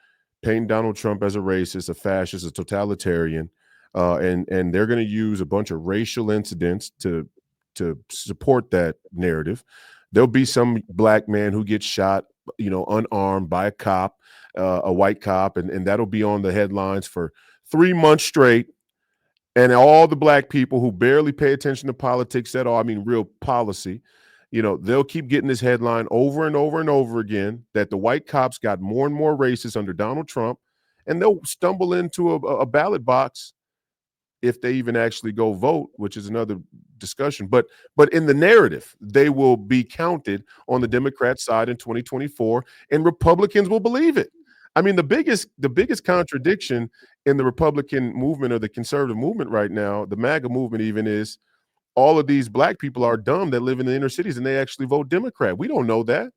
painting Donald Trump as a racist, a fascist, a totalitarian. And they're going to use a bunch of racial incidents to support that narrative. There'll be some black man who gets shot, unarmed by a cop, a white cop, and that'll be on the headlines for 3 months straight. And all the black people who barely pay attention to politics at all, I mean, real policy, they'll keep getting this headline over and over and over again that the white cops got more and more racist under Donald Trump, and they'll stumble into a ballot box if they even actually go vote, which is another discussion. But in the narrative, they will be counted on the Democrat side in 2024, and Republicans will believe it. I mean, the biggest contradiction in the Republican movement or the conservative movement right now, the MAGA movement even, is all of these black people are dumb that live in the inner cities and they actually vote Democrat. We don't know that.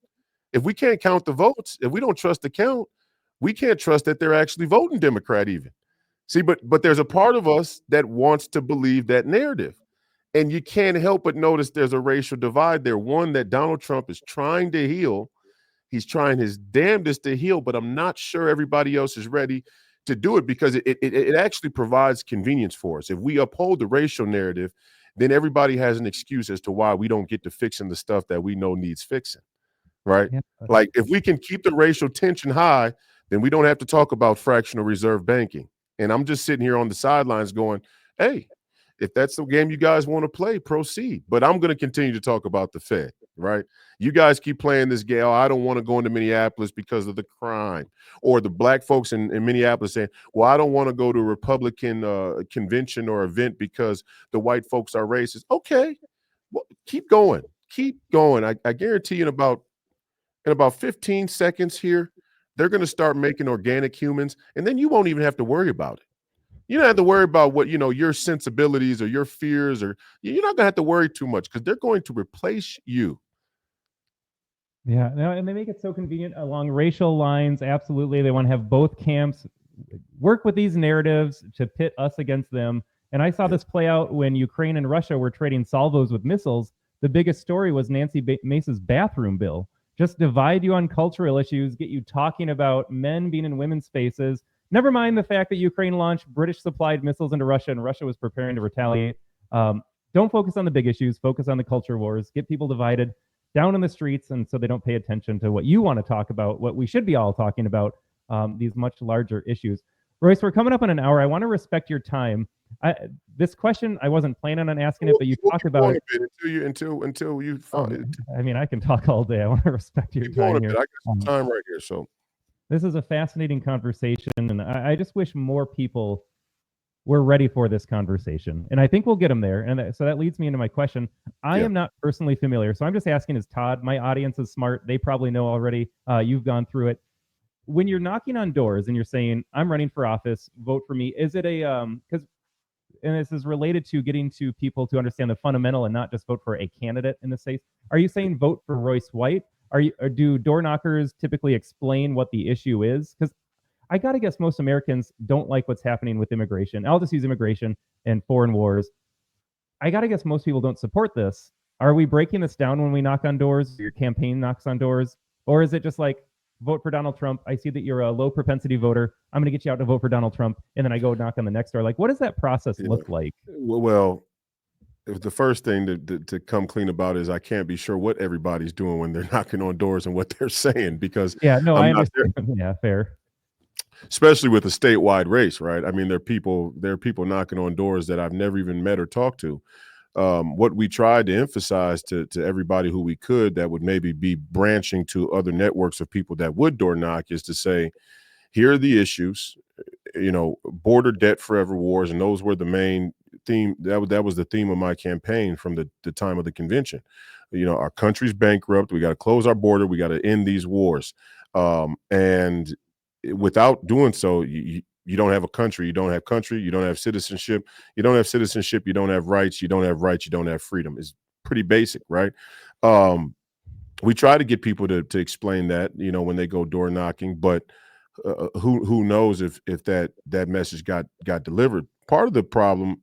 If we can't count the votes, if we don't trust the count, we can't trust that they're actually voting Democrat even. See, but there's a part of us that wants to believe that narrative. And you can't help but notice there's a racial divide there. One that Donald Trump is trying to heal. He's trying his damnedest to heal, but I'm not sure everybody else is ready to do it, because it actually provides convenience for us. If we uphold the racial narrative, then everybody has an excuse as to why we don't get to fixing the stuff that we know needs fixing, right? Yeah. Like, if we can keep the racial tension high, then we don't have to talk about fractional reserve banking. And I'm just sitting here on the sidelines going, hey, if that's the game you guys want to play, proceed. But I'm going to continue to talk about the Fed, right? You guys keep playing this game. Oh, I don't want to go into Minneapolis because of the crime. Or the black folks in Minneapolis saying, well, I don't want to go to a Republican convention or event because the white folks are racist. Okay, well, keep going. Keep going. I guarantee you in about 15 seconds here, they're going to start making organic humans, and then you won't even have to worry about it. You don't have to worry about what, your sensibilities or your fears, or you're not going to have to worry too much, because they're going to replace you. Yeah, no, and they make it so convenient along racial lines. Absolutely. They want to have both camps work with these narratives to pit us against them. And I saw this play out when Ukraine and Russia were trading salvos with missiles. The biggest story was Nancy Mace's bathroom bill. Just divide you on cultural issues, get you talking about men being in women's spaces. Never mind the fact that Ukraine launched British-supplied missiles into Russia and Russia was preparing to retaliate. Don't focus on the big issues. Focus on the culture wars. Get people divided down in the streets, and so they don't pay attention to what you want to talk about, what we should be all talking about, these much larger issues. Royce, we're coming up on an hour. I want to respect your time. This question, I wasn't planning on asking it, but you talk about it. Until you I mean, I can talk all day. I want to respect your time here. I got some time right here, so. This is a fascinating conversation, and I just wish more people were ready for this conversation. And I think we'll get them there. And so that leads me into my question. I am not personally familiar, so I'm just asking as Todd. My audience is smart. They probably know already. You've gone through it. When you're knocking on doors and you're saying, I'm running for office, vote for me, is it because, and this is related to getting to people to understand the fundamental and not just vote for a candidate in this case. Are you saying vote for Royce White? Or do door knockers typically explain what the issue is? Because I got to guess most Americans don't like what's happening with immigration. I'll just use immigration and foreign wars. I got to guess most people don't support this. Are we breaking this down when we knock on doors? Your campaign knocks on doors? Or is it just like, vote for Donald Trump? I see that you're a low propensity voter. I'm going to get you out to vote for Donald Trump. And then I go knock on the next door. Like, what does that process look like? Well, the first thing to come clean about is I can't be sure what everybody's doing when they're knocking on doors and what they're saying, because I understand. Yeah, fair. Especially with a statewide race, right? I mean, there are people knocking on doors that I've never even met or talked to. What we tried to emphasize to everybody who we could that would maybe be branching to other networks of people that would door knock is to say, here are the issues, border debt forever wars, and those were the main theme. That was the theme of my campaign from the time of the convention. Our country's bankrupt. We got to close our border. We got to end these wars. And without doing so, you don't have a country. You don't have country. You don't have citizenship. You don't have citizenship. You don't have rights. You don't have rights. You don't have freedom. It's pretty basic, right? We try to get people to explain that, when they go door knocking, but who knows if that message got delivered. Part of the problem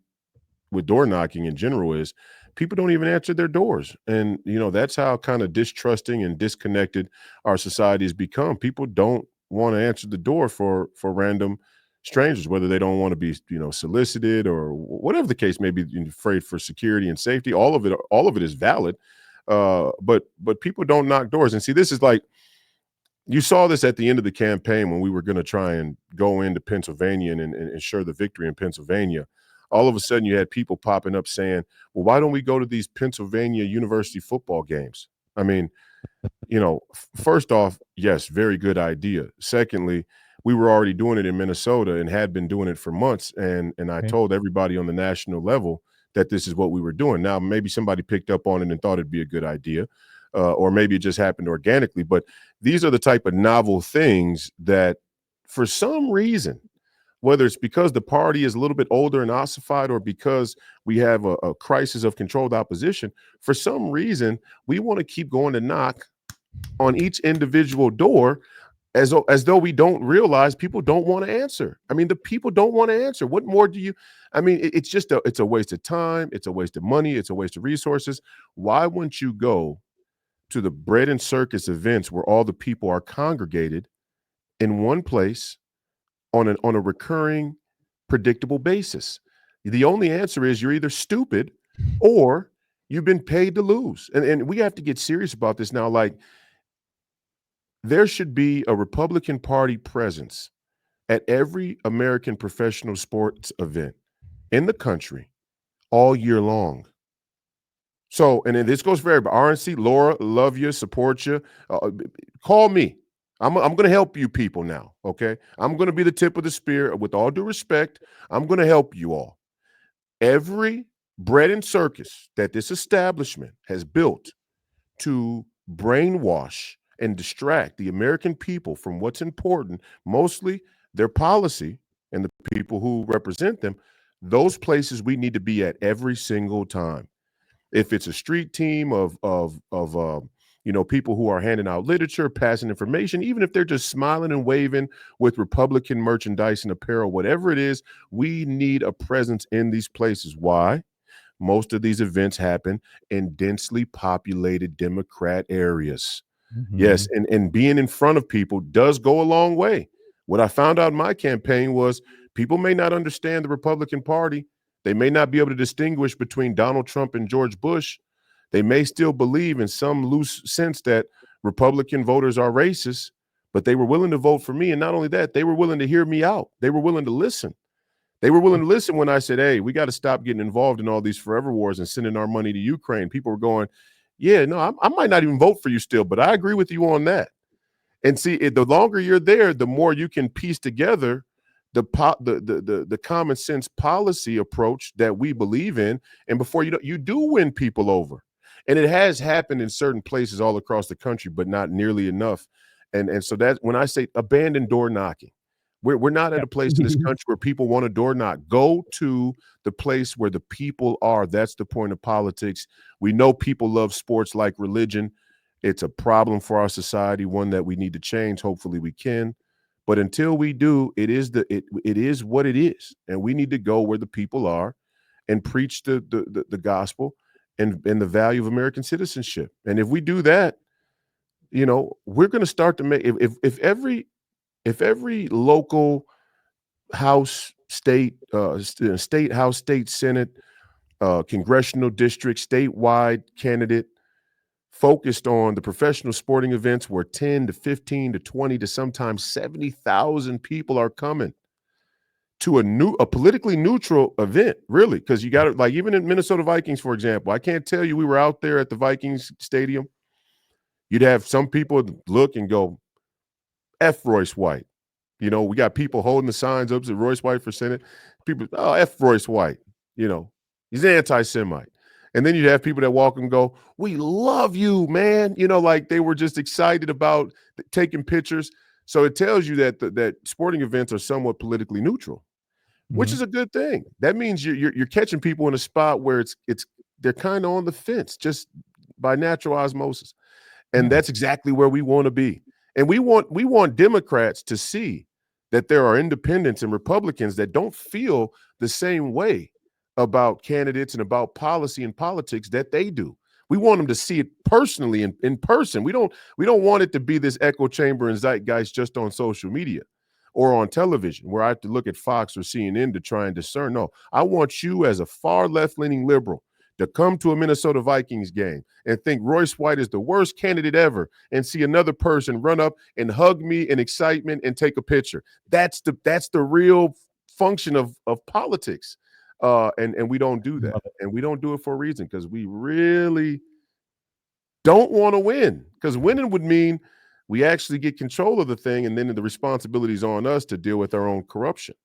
with door knocking in general is people don't even answer their doors. And, that's how kind of distrusting and disconnected our society has become. People don't want to answer the door for random strangers, whether they don't want to be, solicited or whatever the case may be, afraid for security and safety. All of it is valid. But people don't knock doors. And see, this is like, you saw this at the end of the campaign when we were going to try and go into Pennsylvania and ensure the victory in Pennsylvania. All of a sudden you had people popping up saying, well, why don't we go to these Pennsylvania University football games? I mean, first off, yes, very good idea. Secondly, we were already doing it in Minnesota and had been doing it for months. And I told everybody on the national level that this is what we were doing. Now, maybe somebody picked up on it and thought it'd be a good idea, or maybe it just happened organically. But these are the type of novel things that for some reason, whether it's because the party is a little bit older and ossified or because we have a crisis of controlled opposition, for some reason, we want to keep going to knock on each individual door as though we don't realize people don't want to answer. I mean, the people don't want to answer. What more do you? I mean, it's just it's a waste of time. It's a waste of money. It's a waste of resources. Why wouldn't you go to the bread and circus events where all the people are congregated in one place on a recurring, predictable basis? The only answer is you're either stupid or you've been paid to lose. And we have to get serious about this now. Like, there should be a Republican Party presence at every American professional sports event in the country all year long. So, and then this goes for everybody. RNC, Laura, love you, support you. Call me. I'm going to help you people now, okay? I'm going to be the tip of the spear. With all due respect, I'm going to help you all. Every bread and circus that this establishment has built to brainwash and distract the American people from what's important, mostly their policy and the people who represent them, those places we need to be at every single time. If it's a street team of people who are handing out literature, passing information, even if they're just smiling and waving with Republican merchandise and apparel, whatever it is, we need a presence in these places. Why? Most of these events happen in densely populated Democrat areas. Mm-hmm. Yes, and being in front of people does go a long way. What I found out in my campaign was people may not understand the Republican Party. They may not be able to distinguish between Donald Trump and George Bush. They may still believe in some loose sense that Republican voters are racist, but they were willing to vote for me. And not only that, they were willing to hear me out. They were willing to listen. They were willing to listen when I said, hey, we got to stop getting involved in all these forever wars and sending our money to Ukraine. People were going, yeah, no, I might not even vote for you still, but I agree with you on that. And see, the longer you're there, the more you can piece together the common sense policy approach that we believe in. And before you do win people over. And it has happened in certain places all across the country, but not nearly enough. And so that's when I say abandon door knocking. We're not at a place in this country where people want to door knock. Go to the place where the people are. That's the point of politics. We know people love sports like religion. It's a problem for our society, one that we need to change. Hopefully we can. But until we do, it is what it is. And we need to go where the people are and preach the gospel and the value of American citizenship. And if we do that, we're going to start to make if every local house, state house, state senate, congressional district, statewide candidate focused on the professional sporting events where 10 to 15 to 20 to sometimes 70,000 people are coming to a politically neutral event, really, because you got to, like, even in Minnesota Vikings, for example, I can't tell you we were out there at the Vikings stadium. You'd have some people look and go, F Royce White. We got people holding the signs up to Royce White for Senate. People, oh, F Royce White. He's an anti-Semite. And then you'd have people that walk and go, we love you, man. Like they were just excited about taking pictures. So it tells you that sporting events are somewhat politically neutral, which is a good thing. That means you're catching people in a spot where they're kind of on the fence just by natural osmosis. And that's exactly where we want to be. And we want Democrats to see that there are independents and Republicans that don't feel the same way about candidates and about policy and politics that they do. We want them to see it personally in person. We don't want it to be this echo chamber and zeitgeist just on social media or on television where I have to look at Fox or CNN to try and discern. No, I want you as a far left-leaning liberal to come to a Minnesota Vikings game and think Royce White is the worst candidate ever and see another person run up and hug me in excitement and take a picture. That's the real function of politics. And we don't do that. And we don't do it for a reason, because we really don't want to win, because winning would mean we actually get control of the thing, and then the responsibility is on us to deal with our own corruption.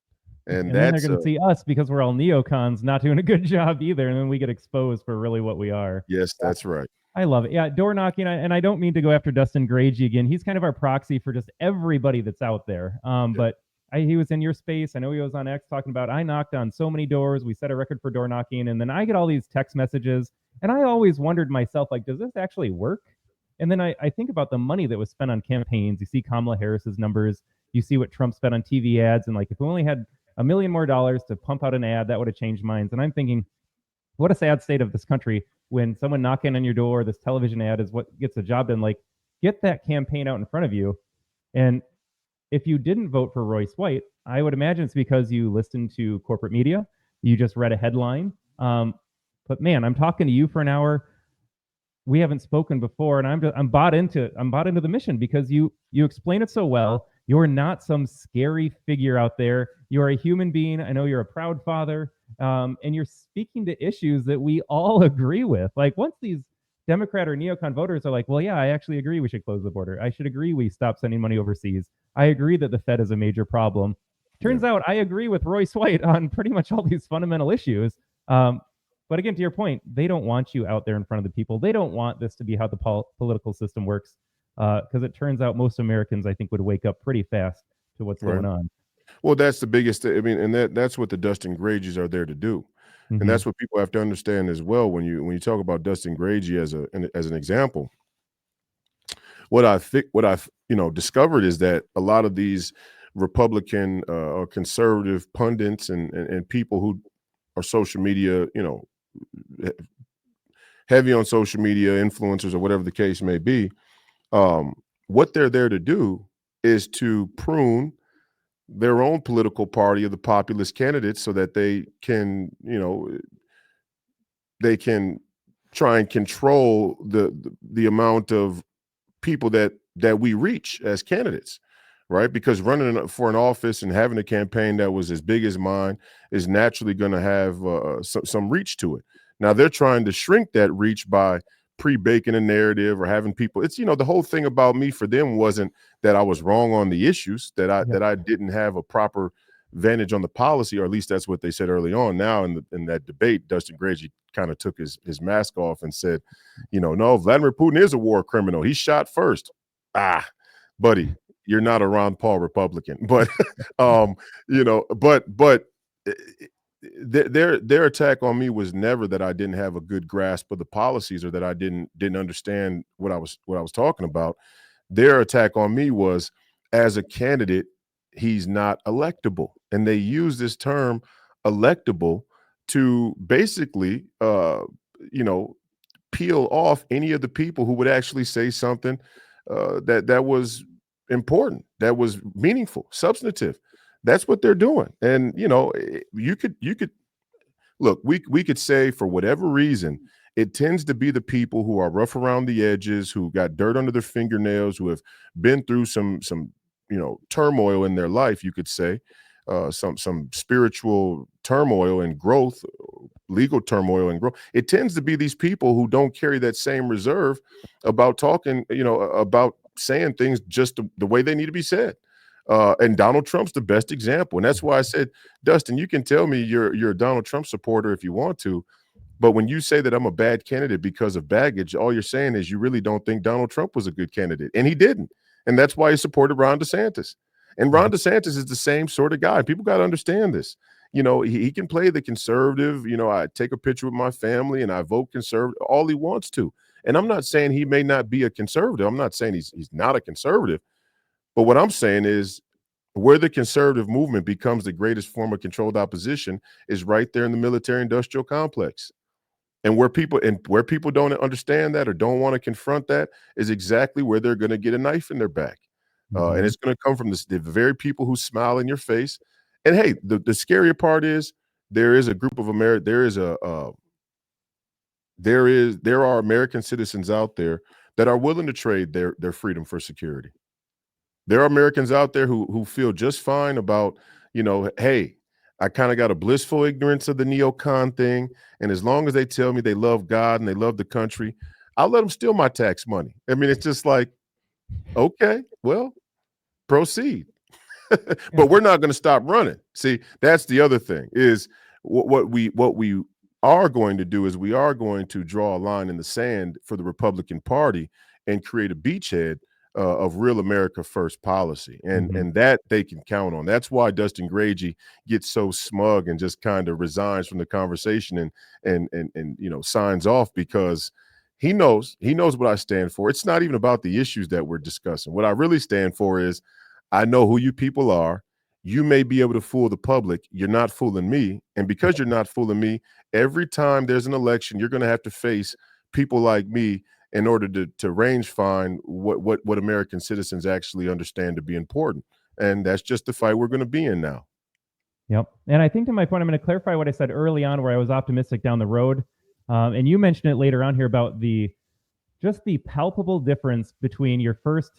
And then they're going to see us because we're all neocons not doing a good job either, and then we get exposed for really what we are. Yes, that's right. I love it. Yeah, door knocking, and I don't mean to go after Dustin Gragey again. He's kind of our proxy for just everybody that's out there. But he was in your space. I know he was on X talking about, I knocked on so many doors. We set a record for door knocking. And then I get all these text messages. And I always wondered myself, like, does this actually work? And then I think about the money that was spent on campaigns. You see Kamala Harris's numbers. You see what Trump spent on TV ads. And like, if we only had $1 million more to pump out an ad, that would have changed minds. And I'm thinking, what a sad state of this country when someone knocking on your door, this television ad is what gets the job done. Like, get that campaign out in front of you. And if you didn't vote for Royce White, I would imagine it's because you listened to corporate media. You just read a headline. But man, I'm talking to you for an hour. We haven't spoken before, and I'm bought into the mission because you explain it so well. You're not some scary figure out there. You're a human being. I know you're a proud father, and you're speaking to issues that we all agree with. Like, once these Democrat or neocon voters are like, well, yeah, I actually agree we should close the border. I should agree we stop sending money overseas. I agree that the Fed is a major problem. Turns out I agree with Royce White on pretty much all these fundamental issues. But again, to your point, they don't want you out there in front of the people. They don't want this to be how the political system works, because it turns out most Americans, I think, would wake up pretty fast to what's going on. Well, that's the biggest. I mean, and that's what the Dustin Grages are there to do. And that's what people have to understand as well. When you talk about Dustin Gragey as an example, what I've discovered is that a lot of these Republican or conservative pundits and people who are social media, heavy on social media, influencers or whatever the case may be, what they're there to do is to prune their own political party of the populist candidates so that they can try and control the amount of people that we reach as candidates, right? Because running for an office and having a campaign that was as big as mine is naturally going to have some reach to it. Now they're trying to shrink that reach by pre-baking a narrative or having people. It's the whole thing about me for them wasn't that I was wrong on the issues, that I didn't have a proper vantage on the policy, or at least that's what they said early on. Now in that debate, Dustin Gragey kind of took his mask off and said, no, Vladimir Putin is a war criminal. He shot first. Buddy, you're not a Ron Paul Republican, but their attack on me was never that I didn't have a good grasp of the policies or that I didn't understand what I was talking about. Their attack on me was, as a candidate, he's not electable, and they use this term electable to basically peel off any of the people who would actually say something that was important, that was meaningful, substantive. That's what they're doing. And you could look, we could say, for whatever reason, it tends to be the people who are rough around the edges, who got dirt under their fingernails, who have been through some turmoil in their life, you could say, some spiritual turmoil and growth, legal turmoil and growth. It tends to be these people who don't carry that same reserve about talking, about saying things just the way they need to be said. And Donald Trump's the best example. And that's why I said, Dustin, you can tell me you're a Donald Trump supporter if you want to, but when you say that I'm a bad candidate because of baggage, all you're saying is you really don't think Donald Trump was a good candidate. And he didn't. And that's why he supported Ron DeSantis. And Ron DeSantis is the same sort of guy. People got to understand this. He can play the conservative. I take a picture with my family and I vote conservative all he wants to. And I'm not saying he may not be a conservative. I'm not saying he's not a conservative. But what I'm saying is, where the conservative movement becomes the greatest form of controlled opposition is right there in the military-industrial complex. And where people don't understand that or don't want to confront that is exactly where they're going to get a knife in their back. And it's going to come from the very people who smile in your face. And hey, the scarier part is there is a group of there are American citizens out there that are willing to trade their freedom for security. There are Americans out there who feel just fine about, hey, I kind of got a blissful ignorance of the neocon thing. And as long as they tell me they love God and they love the country, I'll let them steal my tax money. I mean, it's just like, okay, well, proceed. But we're not going to stop running. See, that's the other thing is what we are going to do is we are going to draw a line in the sand for the Republican Party and create a beachhead of real America first policy. And that they can count on. That's why Dustin Gragey gets so smug and just kind of resigns from the conversation and signs off, because He knows what I stand for. It's not even about the issues that we're discussing. What I really stand for is I know who you people are. You may be able to fool the public. You're not fooling me. And because you're not fooling me, every time there's an election, you're going to have to face people like me in order to range find what American citizens actually understand to be important. And that's just the fight we're going to be in now. Yep. And I think to my point, I'm going to clarify what I said early on where I was optimistic down the road. And you mentioned it later on here about just the palpable difference between your first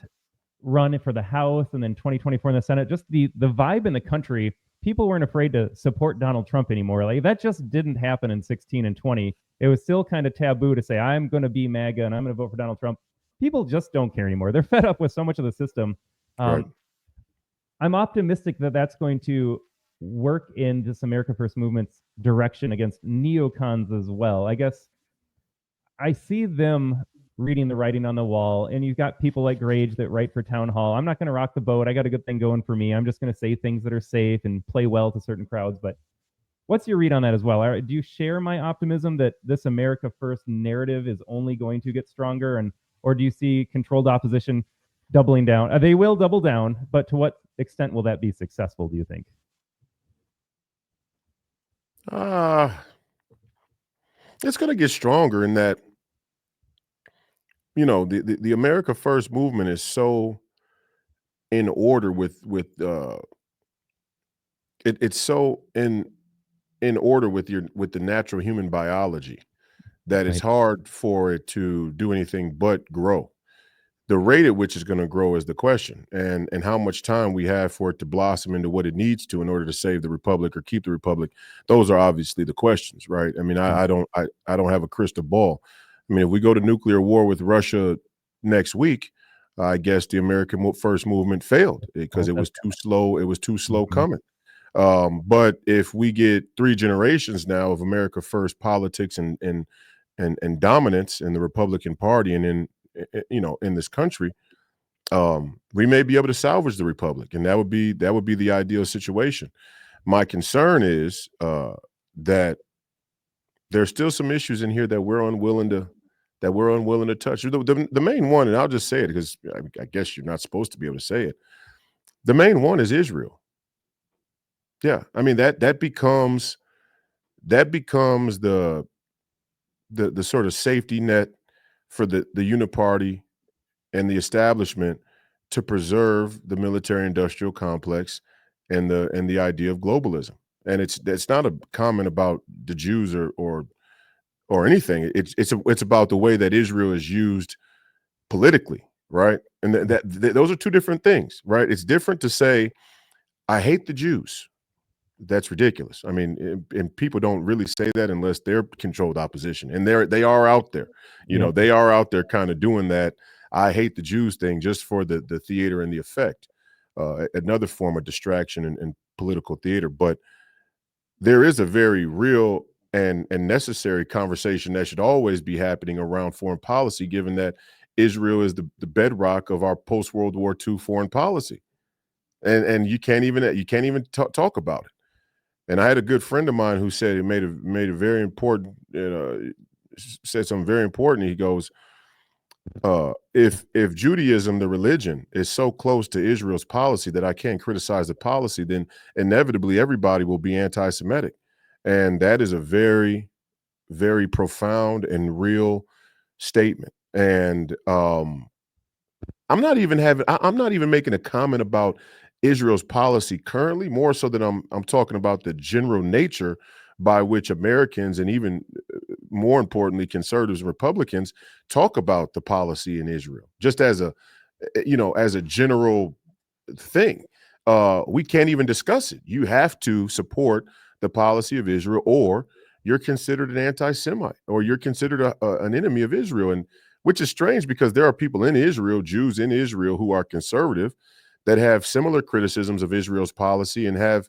run for the House and then 2024 in the Senate, just the vibe in the country. People weren't afraid to support Donald Trump anymore. Like that just didn't happen in 16 and 20. It was still kind of taboo to say, I'm going to be MAGA and I'm going to vote for Donald Trump. People just don't care anymore. They're fed up with so much of the system. Right. I'm optimistic that that's going to work in this America First movement's direction against neocons as well. I guess I see them reading the writing on the wall, and you've got people like Grage that write for Town Hall. I'm not going to rock the boat. I got a good thing going for me. I'm just going to say things that are safe and play well to certain crowds. But what's your read on that as well? Do you share my optimism that this America First narrative is only going to get stronger, or do you see controlled opposition doubling down? They will double down, but to what extent will that be successful, do you think? It's going to get stronger in that, the America First movement is so in order with it's so in order with the natural human biology that it's hard for it to do anything but grow. The rate at which it's going to grow is the question, and how much time we have for it to blossom into what it needs to in order to save the republic or keep the republic. Those are obviously the questions, right? I mean, I don't have a crystal ball. I mean, if we go to nuclear war with Russia next week, I guess the American First movement failed because it was too slow. It was too slow coming. But if we get 3 generations now of America First politics and dominance in the Republican Party and in this country, we may be able to salvage the republic, and that would be the ideal situation. My concern is that there's still some issues in here that we're unwilling to touch. The main one, and I'll just say it because I guess you're not supposed to be able to say it. The main one is Israel. Yeah, I mean that becomes the sort of safety net for the uniparty and the establishment to preserve the military-industrial complex and the idea of globalism. And it's not a comment about the Jews or anything. It's about the way that Israel is used politically, right? And those are two different things, right? It's different to say I hate the Jews. That's ridiculous. I mean, and people don't really say that unless they're controlled opposition, and they are out there. They are out there kind of doing that I hate the Jews thing just for the theater and the effect. Another form of distraction and political theater. But there is a very real and necessary conversation that should always be happening around foreign policy, given that Israel is the bedrock of our post-World War II foreign policy. And you can't even talk about it. And I had a good friend of mine who said it made a very important, said something very important. He goes, if Judaism, the religion, is so close to Israel's policy that I can't criticize the policy, then inevitably everybody will be anti-Semitic. And that is a very, very profound and real statement. And I'm not even making a comment about Israel's policy currently, more so than I'm talking about the general nature by which Americans, and even more importantly, conservatives and Republicans, talk about the policy in Israel, just as a general thing. We can't even discuss it. You have to support the policy of Israel, or you're considered an anti-Semite, or you're considered an enemy of Israel. And which is strange because there are people in Israel, Jews in Israel, who are conservative, that have similar criticisms of Israel's policy and have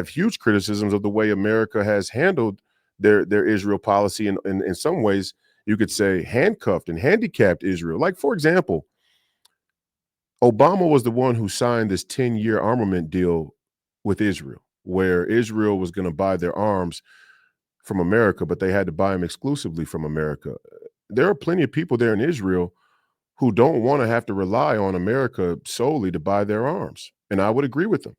huge criticisms of the way America has handled their Israel policy. And in some ways, you could say handcuffed and handicapped Israel. Like, for example, Obama was the one who signed this 10-year armament deal with Israel, where Israel was going to buy their arms from America, but they had to buy them exclusively from America. there are plenty of people there in Israel who don't want to have to rely on America solely to buy their arms. And I would agree with them.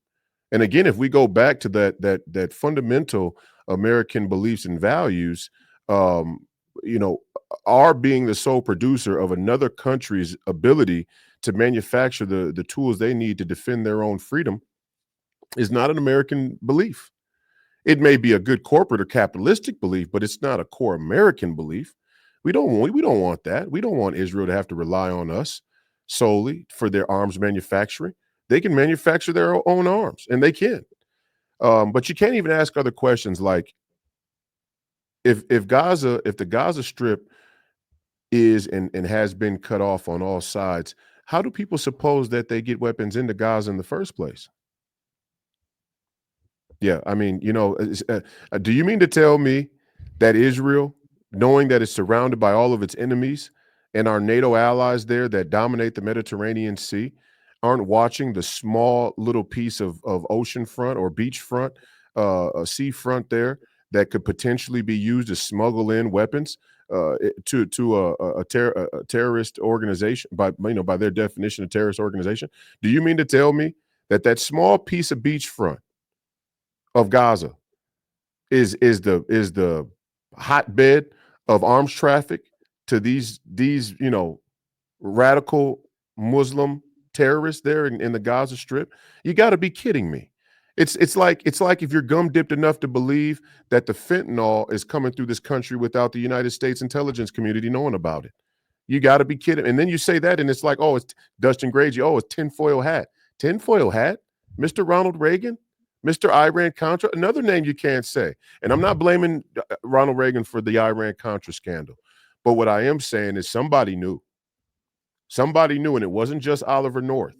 And again, if we go back to that fundamental American beliefs and values, you know, our being the sole producer of another country's ability to manufacture the tools they need to defend their own freedom is not an American belief. It may be a good corporate or capitalistic belief, but it's not a core American belief. We don't want that. We don't want Israel to have to rely on us solely for their arms manufacturing. They can manufacture their own arms, and they can. But you can't even ask other questions like, if the Gaza Strip is and has been cut off on all sides, how do people suppose that they get weapons into Gaza in the first place? Yeah, I mean, you know, do you mean to tell me that Israel, knowing that it's surrounded by all of its enemies and our NATO allies there that dominate the Mediterranean Sea, aren't watching the small little piece of ocean front or beach front, a sea front there that could potentially be used to smuggle in weapons to a terrorist organization, by their definition, a terrorist organization? Do you mean to tell me that small piece of beachfront of Gaza is the hotbed of arms traffic to these radical Muslim terrorists there in the Gaza Strip? You got to be kidding me. It's like if you're gum dipped enough to believe that the fentanyl is coming through this country without the United States intelligence community knowing about it. You got to be kidding. And then you say that, and it's like, oh, it's Dustin Grady. Oh, it's tinfoil hat. Tinfoil hat? Mr. Ronald Reagan? Mr. Iran-Contra? Another name you can't say. And I'm not blaming Ronald Reagan for the Iran-Contra scandal. But what I am saying is somebody knew. Somebody knew, and it wasn't just Oliver North.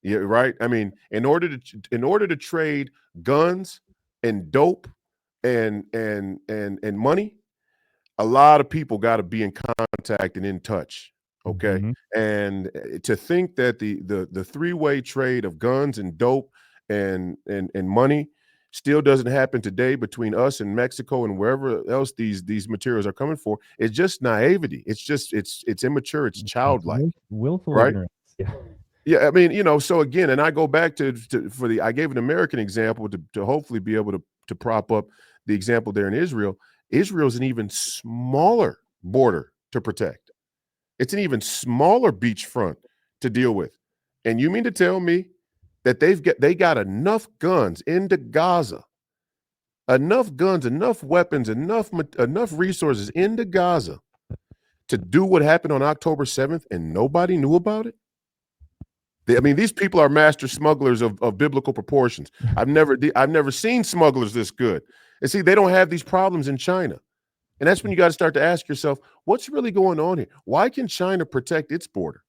Yeah, right. I mean, in order to trade guns and dope and money, a lot of people got to be in contact and in touch. Okay. Mhm. And to think that the three-way trade of guns and dope and money still doesn't happen today between us and Mexico and wherever else these materials are coming for, it's just naivety. It's just it's immature. It's childlike. Willful Right? ignorance. Yeah. Yeah, I mean, so again, and I go back I gave an American example to hopefully be able to prop up the example there in Israel. Israel's an even smaller border to protect. It's an even smaller beachfront to deal with. And you mean to tell me that they got enough guns into Gaza, enough guns, enough weapons, enough resources into Gaza to do what happened on October 7th and nobody knew about it? I mean, these people are master smugglers of biblical proportions. I've never seen smugglers this good. And see, they don't have these problems in China. And that's when you got to start to ask yourself, what's really going on here? Why can China protect its border?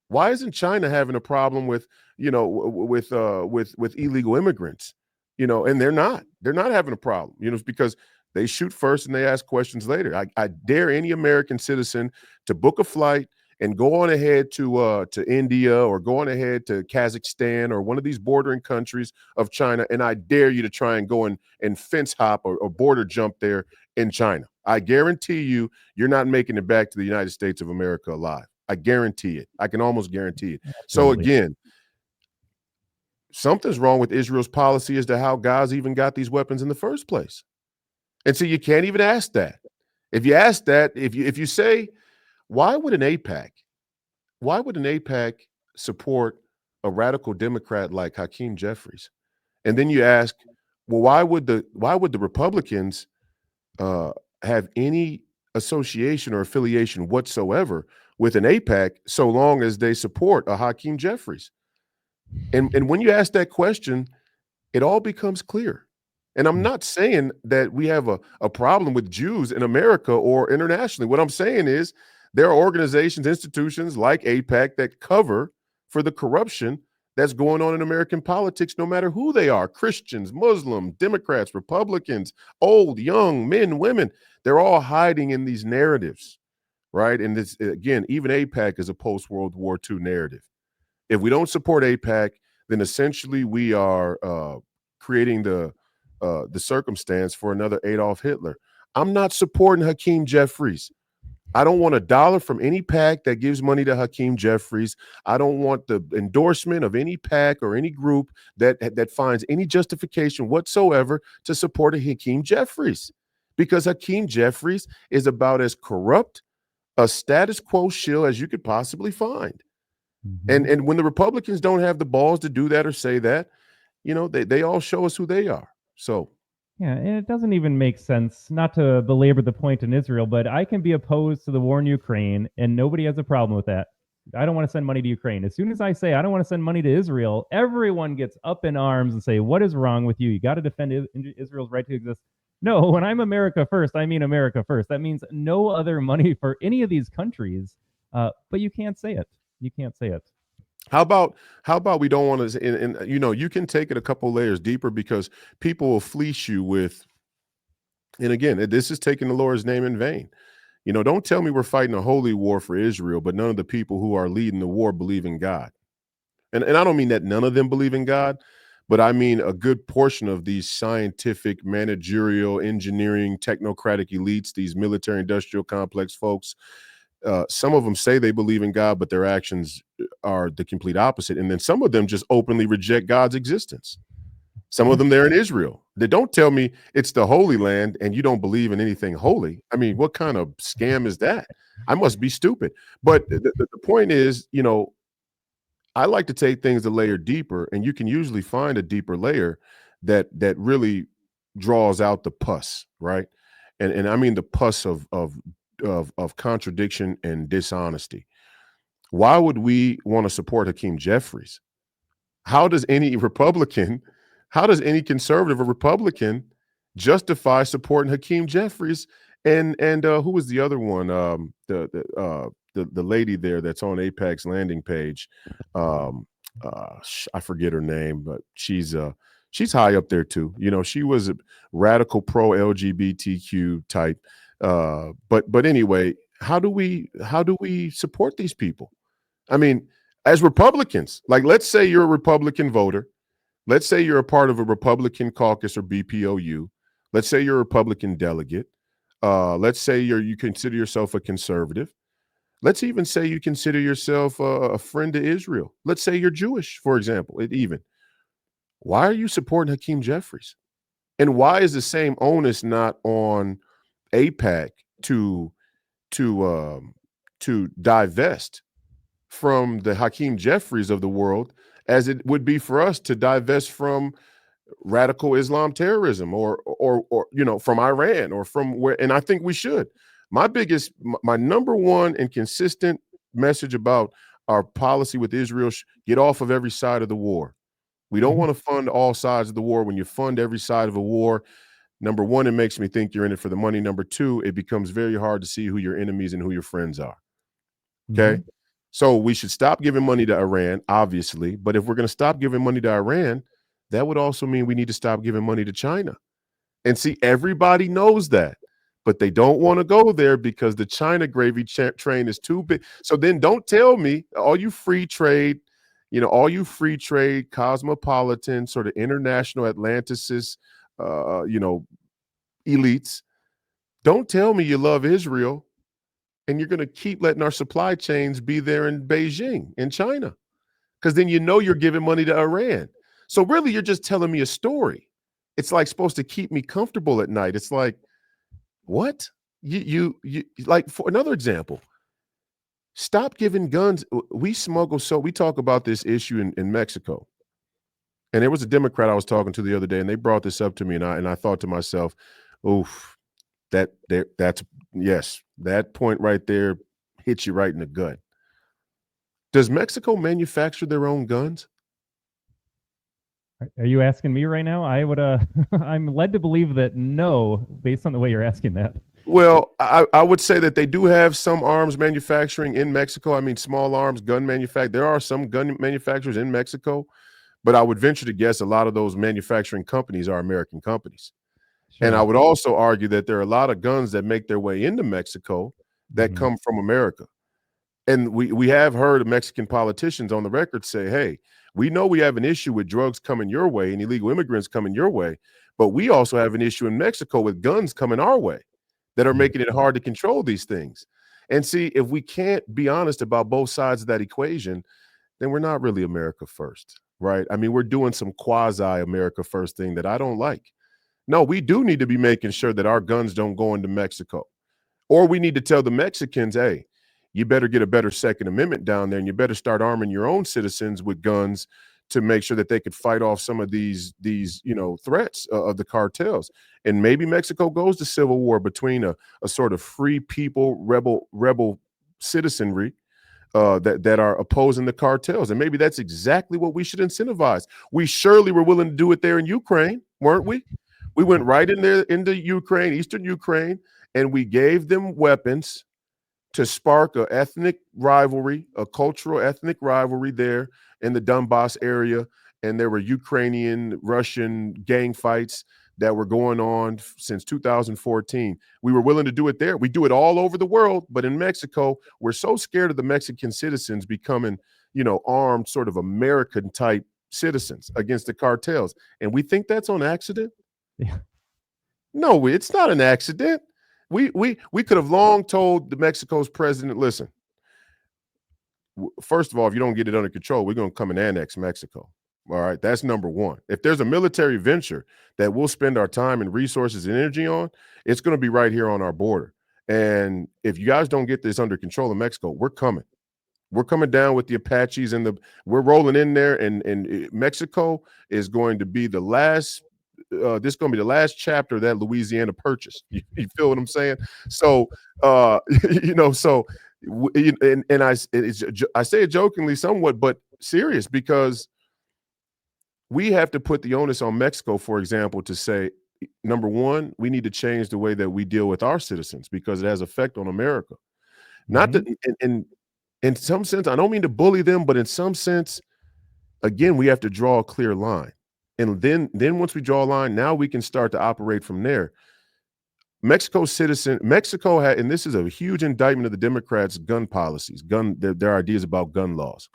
Why isn't China having a problem with illegal immigrants? And they're not having a problem. It's because they shoot first and they ask questions later. I dare any American citizen to book a flight and go on ahead to India or go on ahead to Kazakhstan or one of these bordering countries of China, and I dare you to try and go and fence hop or border jump there in China. I guarantee you're not making it back to the United States of America alive. I guarantee it. I can almost guarantee it. Absolutely. So again, something's wrong with Israel's policy as to how Gaza even got these weapons in the first place. And so you can't even ask that. If you ask that, if you say, why would an AIPAC support a radical Democrat like Hakeem Jeffries? And then you ask, well, why would the Republicans have any association or affiliation whatsoever with an AIPAC so long as they support a Hakeem Jeffries? And when you ask that question, it all becomes clear. And I'm not saying that we have a problem with Jews in America or internationally. What I'm saying is there are organizations, institutions like AIPAC that cover for the corruption that's going on in American politics, no matter who they are: Christians, Muslims, Democrats, Republicans, old, young, men, women. They're all hiding in these narratives, right? And this, again, even AIPAC is a post-World War II narrative. If we don't support AIPAC, then essentially we are creating the circumstance for another Adolf Hitler. I'm not supporting Hakeem Jeffries. I don't want a dollar from any PAC that gives money to Hakeem Jeffries. I don't want the endorsement of any PAC or any group that finds any justification whatsoever to support a Hakeem Jeffries, because Hakeem Jeffries is about as corrupt a status quo shill as you could possibly find. And when the Republicans don't have the balls to do that or say that, you know, they all show us who they are. So yeah, and it doesn't even make sense, not to belabor the point in Israel, but I can be opposed to the war in Ukraine and nobody has a problem with that. I don't want to send money to Ukraine. As soon as I say I don't want to send money to Israel, everyone gets up in arms and say, what is wrong with you? You got to defend Israel's right to exist. No, when I'm America first, I mean America first. That means no other money for any of these countries. But you can't say it. You can't say it. How about we don't want to, and you know, you can take it a couple layers deeper, because people will fleece you with, and again, this is taking the Lord's name in vain. You know, don't tell me we're fighting a holy war for Israel, but none of the people who are leading the war believe in God. And I don't mean that none of them believe in God, but I mean a good portion of these scientific, managerial, engineering, technocratic elites, these military industrial complex folks, some of them say they believe in God, but their actions are the complete opposite. And then some of them just openly reject God's existence. Some of them, they're in Israel. They don't tell me it's the Holy Land and you don't believe in anything holy. I mean, what kind of scam is that? I must be stupid. But the point is, you know, I like to take things a layer deeper, and you can usually find a deeper layer that really draws out the pus, right? And I mean the pus of contradiction and dishonesty. Why would we want to support Hakeem Jeffries? How does any Republican, how does any conservative or Republican justify supporting Hakeem Jeffries? And who was the other one? The lady there that's on AIPAC's landing page. I forget her name, but she's high up there too. You know, she was a radical pro LGBTQ type. But anyway, how do we support these people? I mean, as Republicans, like, let's say you're a Republican voter. Let's say you're a part of a Republican caucus or BPOU. Let's say you're a Republican delegate. Let's say you consider yourself a conservative. Let's even say you consider yourself a friend to Israel. Let's say you're Jewish, for example. Why are you supporting Hakeem Jeffries? And why is the same onus not on AIPAC to divest from the Hakeem Jeffries of the world as it would be for us to divest from radical Islam terrorism or you know, from Iran or from where? And I think we should. My number one and consistent message about our policy with Israel: get off of every side of the war. We don't want to fund all sides of the war. When you fund every side of a war, number one, it makes me think you're in it for the money. Number two, it becomes very hard to see who your enemies and who your friends are. Okay. So we should stop giving money to Iran, obviously. But if we're going to stop giving money to Iran, that would also mean we need to stop giving money to China. And see, everybody knows that, but they don't want to go there because the China gravy train is too big. So then don't tell me, all you free trade, cosmopolitan, sort of international Atlanticists, elites, don't tell me you love Israel and you're going to keep letting our supply chains be there in Beijing, in China, because then you know you're giving money to Iran. So really, you're just telling me a story. It's like supposed to keep me comfortable at night. It's like, what? You like, for another example, stop giving guns. We talk about this issue in Mexico. And there was a Democrat I was talking to the other day, and they brought this up to me, and I thought to myself, oof, that point right there hits you right in the gut. Does Mexico manufacture their own guns? Are you asking me right now? I would I'm led to believe that no, based on the way you're asking that. Well, I would say that they do have some arms manufacturing in Mexico. I mean, small arms, gun manufacturing. There are some gun manufacturers in Mexico, but I would venture to guess a lot of those manufacturing companies are American companies. Sure. And I would also argue that there are a lot of guns that make their way into Mexico that come from America. And we have heard Mexican politicians on the record say, hey, we know we have an issue with drugs coming your way and illegal immigrants coming your way, but we also have an issue in Mexico with guns coming our way that are making it hard to control these things. And see, if we can't be honest about both sides of that equation, then we're not really America first, right? I mean, we're doing some quasi America first thing that I don't like. No, we do need to be making sure that our guns don't go into Mexico. Or we need to tell the Mexicans, hey, you better get a better Second Amendment down there, and you better start arming your own citizens with guns to make sure that they could fight off some of these threats of the cartels. And maybe Mexico goes to civil war between a sort of free people, rebel citizenry that are opposing the cartels. And maybe that's exactly what we should incentivize. We surely were willing to do it there in Ukraine, weren't we? We went right in there into Ukraine, eastern Ukraine, and we gave them weapons to spark a ethnic rivalry, a cultural ethnic rivalry there in the Donbass area. And there were Ukrainian, Russian gang fights that were going on since 2014. We were willing to do it there. We do it all over the world, but in Mexico, we're so scared of the Mexican citizens becoming, armed sort of American type citizens against the cartels. And we think that's on accident. Yeah. No, it's not an accident. We could have long told the Mexico's president, listen, first of all, if you don't get it under control, we're going to come and annex Mexico. All right, that's number one. If there's a military venture that we'll spend our time and resources and energy on, it's going to be right here on our border. And if you guys don't get this under control in Mexico, we're coming. We're coming down with the Apaches and we're rolling in there, and Mexico is going to be the last. This is going to be the last chapter that Louisiana purchased. You feel what I'm saying? So, I say it jokingly somewhat, but serious, because we have to put the onus on Mexico, for example, to say, number one, we need to change the way that we deal with our citizens because it has effect on America. Mm-hmm. Not that, in some sense, I don't mean to bully them, but in some sense, again, we have to draw a clear line. And then once we draw a line, now we can start to operate from there. Mexico had, and this is a huge indictment of the Democrats' gun policies, their ideas about gun laws.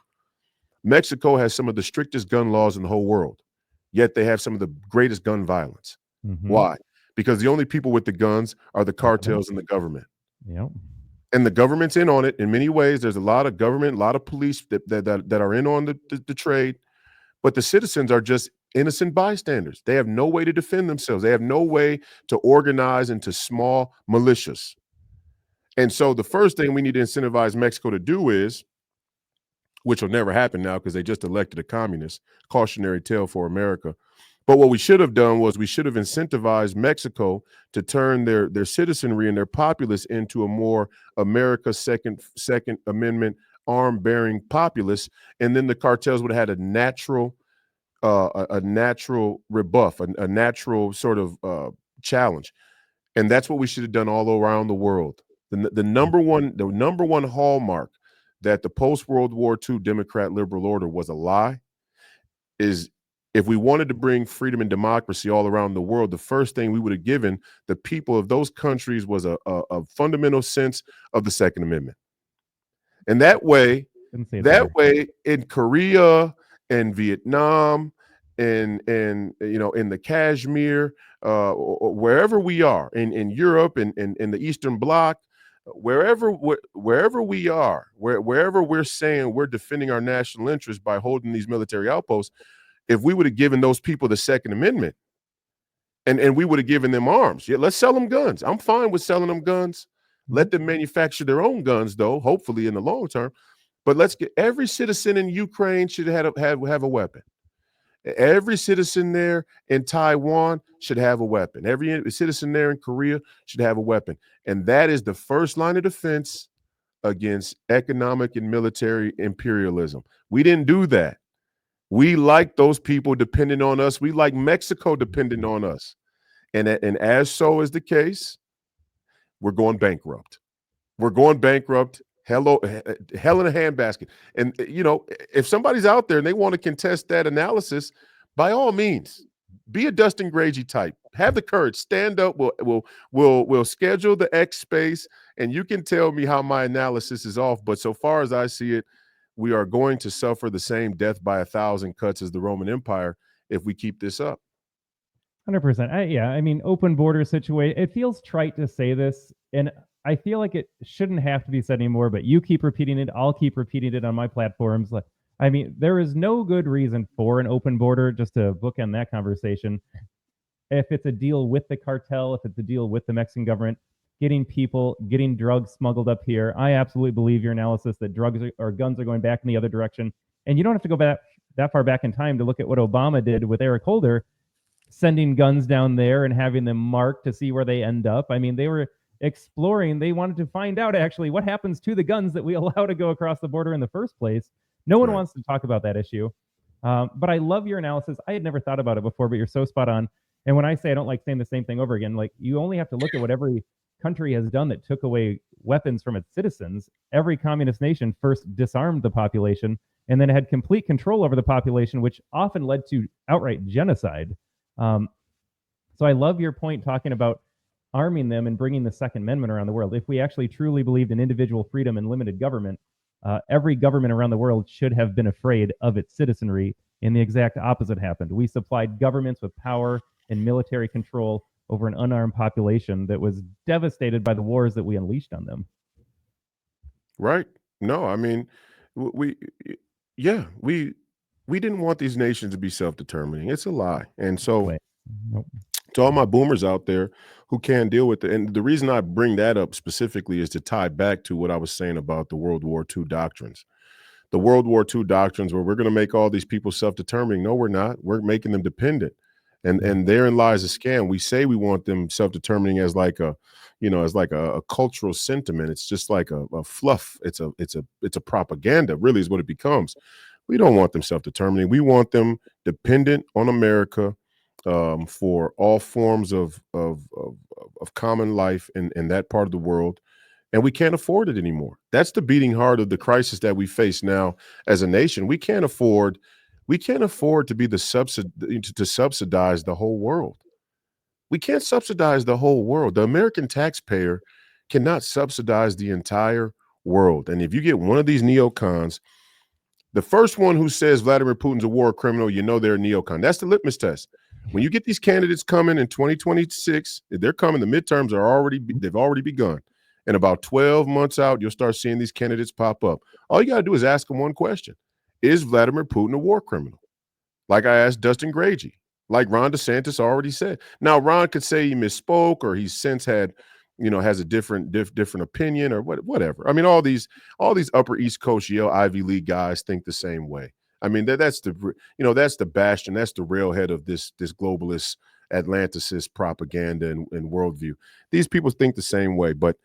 Mexico has some of the strictest gun laws in the whole world, yet they have some of the greatest gun violence. Mm-hmm. Why? Because the only people with the guns are the cartels and the government. Yep. And the government's in on it in many ways. There's a lot of government, a lot of police that are in on the trade, but the citizens are just innocent bystanders. They have no way to defend themselves. They have no way to organize into small militias. And so the first thing we need to incentivize Mexico to do is, which will never happen now because they just elected a communist, cautionary tale for America. But what we should have done was we should have incentivized Mexico to turn their citizenry and their populace into a more America Second Amendment arm-bearing populace. And then the cartels would have had a natural rebuff, a natural sort of challenge. And that's what we should have done all around the world. The number one hallmark that the post-World War II Democrat liberal order was a lie is, if we wanted to bring freedom and democracy all around the world, the first thing we would have given the people of those countries was a fundamental sense of the Second Amendment. And that way in Korea and Vietnam and in the Kashmir, wherever we are, in Europe and in the Eastern Bloc, wherever we are, wherever we're saying we're defending our national interests by holding these military outposts, if we would have given those people the Second Amendment and we would have given them arms, let's sell them guns. I'm fine with selling them guns. Let them manufacture their own guns, though, hopefully in the long term. But let's get every citizen in Ukraine should have a weapon. Every citizen there in Taiwan should have a weapon. Every citizen there in Korea should have a weapon. And that is the first line of defense against economic and military imperialism. We didn't do that. We like those people depending on us. We like Mexico depending on us. And as so is the case, we're going bankrupt. We're going bankrupt. Hell in a handbasket. And, if somebody's out there and they want to contest that analysis, by all means, be a Dustin Gragey type. Have the courage. Stand up. We'll schedule the X space, and you can tell me how my analysis is off. But so far as I see it, we are going to suffer the same death by 1,000 cuts as the Roman Empire if we keep this up. 100%. Open border situation. It feels trite to say this, and I feel like it shouldn't have to be said anymore, but you keep repeating it. I'll keep repeating it on my platforms. Like, I mean, there is no good reason for an open border, just to bookend that conversation. If it's a deal with the cartel, if it's a deal with the Mexican government, getting drugs smuggled up here, I absolutely believe your analysis that drugs or guns are going back in the other direction. And you don't have to go back that far back in time to look at what Obama did with Eric Holder, sending guns down there and having them marked to see where they end up. I mean, they were exploring. They wanted to find out actually what happens to the guns that we allow to go across the border in the first place. No one wants to talk about that issue. But I love your analysis. I had never thought about it before, but you're so spot on. And when I say I don't like saying the same thing over again, like you only have to look at what every country has done that took away weapons from its citizens. Every communist nation first disarmed the population and then had complete control over the population, which often led to outright genocide. So I love your point talking about arming them and bringing the Second Amendment around the world. If we actually truly believed in individual freedom and limited government, every government around the world should have been afraid of its citizenry, and the exact opposite happened. We supplied governments with power and military control over an unarmed population that was devastated by the wars that we unleashed on them. Right. No, I mean, we didn't want these nations to be self-determining. It's a lie. And so Nope. to all my boomers out there who can't deal with it, and the reason I bring that up specifically is to tie back to what I was saying about the World War II doctrines. The World War II doctrines where we're going to make all these people self-determining. No, we're not. We're making them dependent. And therein lies a scam. We say we want them self-determining as like a, as like a cultural sentiment. It's just like a fluff. It's a propaganda, really, is what it becomes. We don't want them self-determining. We want them dependent on America for all forms of common life in that part of the world. And we can't afford it anymore. That's the beating heart of the crisis that we face now as a nation. We can't afford to be to subsidize the whole world. We can't subsidize the whole world. The American taxpayer cannot subsidize the entire world. And if you get one of these neocons, the first one who says Vladimir Putin's a war criminal, they're a neocon. That's the litmus test. When you get these candidates coming in 2026, they're coming, the midterms they've already begun. And about 12 months out, you'll start seeing these candidates pop up. All you got to do is ask them one question. Is Vladimir Putin a war criminal? Like I asked Dustin Gragey, like Ron DeSantis already said. Now, Ron could say he misspoke or he's since had, has a different opinion or whatever. I mean, all these Upper East Coast Yale Ivy League guys think the same way. I mean, that's the bastion, that's the railhead of this globalist Atlanticist propaganda and worldview. These people think the same way, but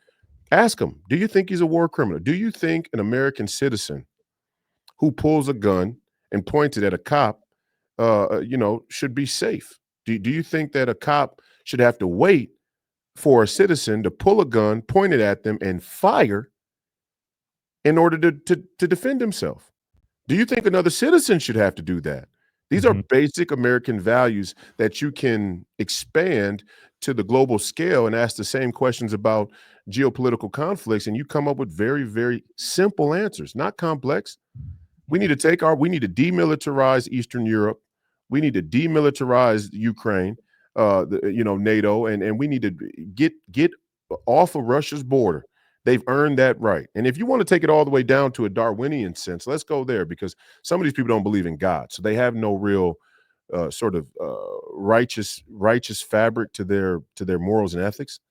ask them, do you think he's a war criminal? Do you think an American citizen who pulls a gun and points it at a cop, should be safe? Do you think that a cop should have to wait for a citizen to pull a gun, point it at them, and fire in order to defend himself? Do you think another citizen should have to do that? These are basic American values that you can expand to the global scale and ask the same questions about geopolitical conflicts, and you come up with very, very simple answers, not complex. We need to demilitarize Eastern Europe. We need to demilitarize Ukraine, NATO, and we need to get off of Russia's border. They've earned that right. And if you want to take it all the way down to a Darwinian sense, let's go there, because some of these people don't believe in God. So they have no real righteous fabric to their morals and ethics.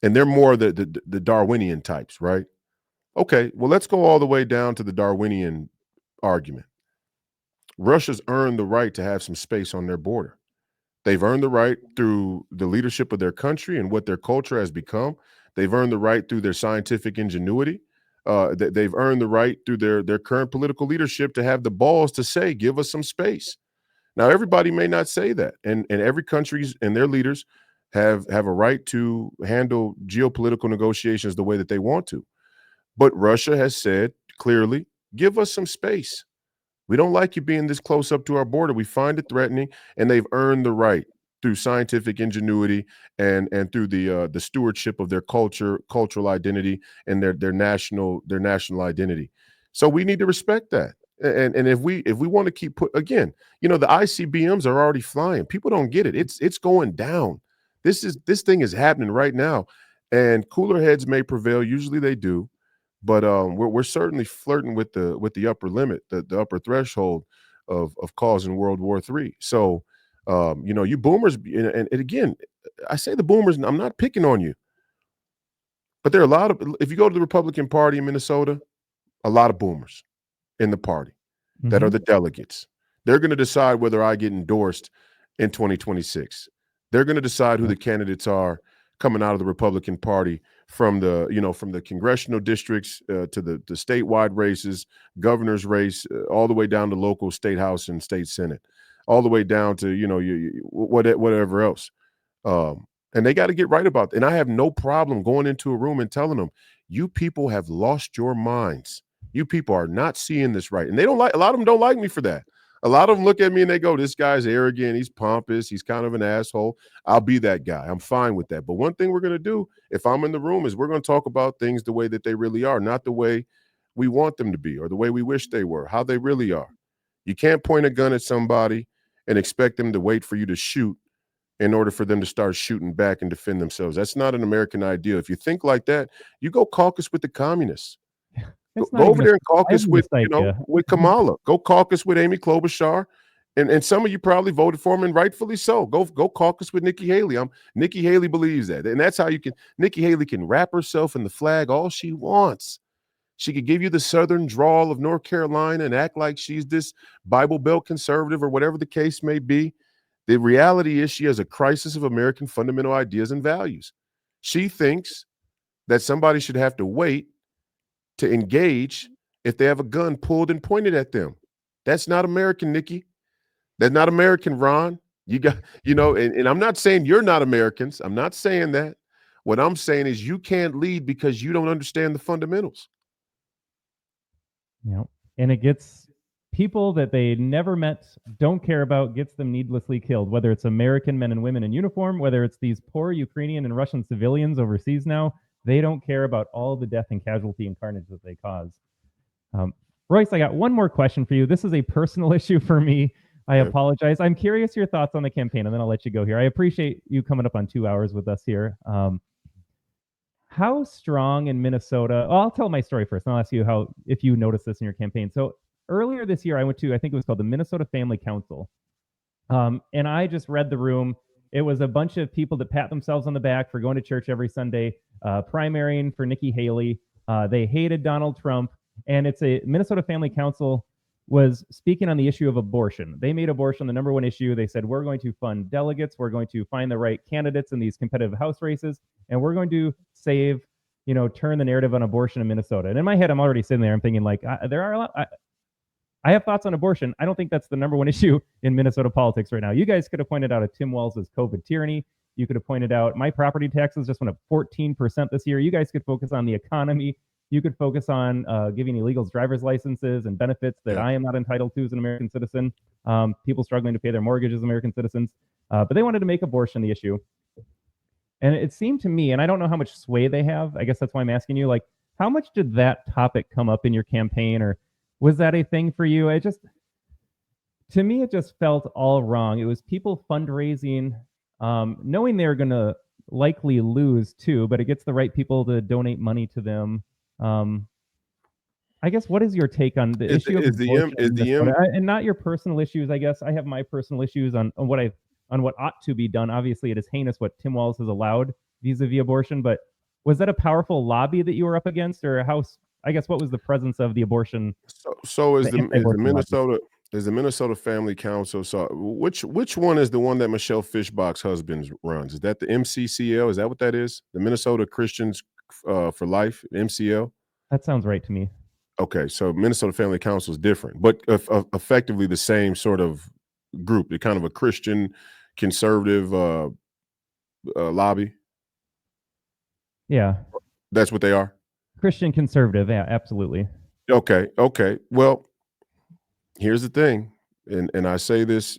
And they're more the Darwinian types, right? Okay, well, let's go all the way down to the Darwinian argument. Russia's earned the right to have some space on their border. They've earned the right through the leadership of their country and what their culture has become. They've earned the right through their scientific ingenuity. They've earned the right through their current political leadership to have the balls to say, give us some space. Now, everybody may not say that, and every country and their leaders have a right to handle geopolitical negotiations the way that they want to. But Russia has said clearly, give us some space. We don't like you being this close up to our border. We find it threatening, and they've earned the right through scientific ingenuity and through the stewardship of their cultural identity, and their national identity. So we need to respect that. And if we want to keep the ICBMs are already flying. People don't get it. It's going down. This thing is happening right now. And cooler heads may prevail. Usually they do, but we're certainly flirting with the upper limit, the upper threshold of causing World War III. So, you boomers, and again, I say the boomers, and I'm not picking on you, but there are a lot of, if you go to the Republican Party in Minnesota, a lot of boomers in the party that are the delegates. They're going to decide whether I get endorsed in 2026. They're going to decide who the candidates are coming out of the Republican Party from the congressional districts to the statewide races, governor's race, all the way down to local state house and state senate, all the way down to, whatever else. And they got to get right about that. And I have no problem going into a room and telling them, you people have lost your minds. You people are not seeing this right. And a lot of them don't like me for that. A lot of them look at me and they go, this guy's arrogant. He's pompous. He's kind of an asshole. I'll be that guy. I'm fine with that. But one thing we're going to do, if I'm in the room, is we're going to talk about things the way that they really are, not the way we want them to be or the way we wish they were, how they really are. You can't point a gun at somebody and expect them to wait for you to shoot in order for them to start shooting back and defend themselves. That's not an American ideal. If you think like that, you go caucus with the communists. Go over there and caucus with Kamala. Go caucus with Amy Klobuchar. And some of you probably voted for him, and rightfully so. Go caucus with Nikki Haley. Nikki Haley believes that. And that's how Nikki Haley can wrap herself in the flag all she wants. She could give you the Southern drawl of North Carolina and act like she's this Bible Belt conservative or whatever the case may be. The reality is she has a crisis of American fundamental ideas and values. She thinks that somebody should have to wait to engage if they have a gun pulled and pointed at them. That's not American, Nikki. That's not American, Ron. You got, and I'm not saying you're not Americans. I'm not saying that. What I'm saying is you can't lead because you don't understand the fundamentals. Yeah. And it gets people that they never met, don't care about, gets them needlessly killed, whether it's American men and women in uniform, whether it's these poor Ukrainian and Russian civilians overseas now. They don't care about all the death and casualty and carnage that they cause. Royce, I got one more question for you. This is a personal issue for me. I apologize. I'm curious your thoughts on the campaign, and then I'll let you go here. I appreciate you coming up on 2 hours with us here. How strong in Minnesota? Well, I'll tell my story first, and I'll ask you if you noticed this in your campaign. So earlier this year, I went to, I think it was called the Minnesota Family Council, and I just read the room. It was a bunch of people that pat themselves on the back for going to church every Sunday, primarying for Nikki Haley. They hated Donald Trump. And it's a Minnesota Family Council was speaking on the issue of abortion. They made abortion the number one issue. They said, we're going to fund delegates. We're going to find the right candidates in these competitive House races. And we're going to save, turn the narrative on abortion in Minnesota. And in my head, I'm already sitting there. I'm thinking there are a lot. I have thoughts on abortion. I don't think that's the number one issue in Minnesota politics right now. You guys could have pointed out Tim Walz's COVID tyranny. You could have pointed out my property taxes just went up 14% this year. You guys could focus on the economy. You could focus on giving illegals driver's licenses and benefits that I am not entitled to as an American citizen. People struggling to pay their mortgage as American citizens. But they wanted to make abortion the issue. And it seemed to me, and I don't know how much sway they have. I guess that's why I'm asking you, how much did that topic come up in your campaign, or was that a thing for you? To me, it just felt all wrong. It was people fundraising, knowing they're going to likely lose too, but it gets the right people to donate money to them. I guess what is your take on the issue of abortion and not your personal issues? I guess I have my personal issues on what ought to be done. Obviously, it is heinous what Tim Walz has allowed vis-a-vis abortion, but was that a powerful lobby that you were up against, or what was the presence of the abortion? So is the Minnesota Family Council? So which one is the one that Michelle Fishbach's husband runs? Is that the MCCL? Is that what that is? The Minnesota Christians for Life, MCL? That sounds right to me. Okay, so Minnesota Family Council is different, but effectively the same sort of group. They're kind of a Christian conservative lobby. Yeah, that's what they are. Christian conservative, yeah, absolutely. Okay. Well, here's the thing, and I say this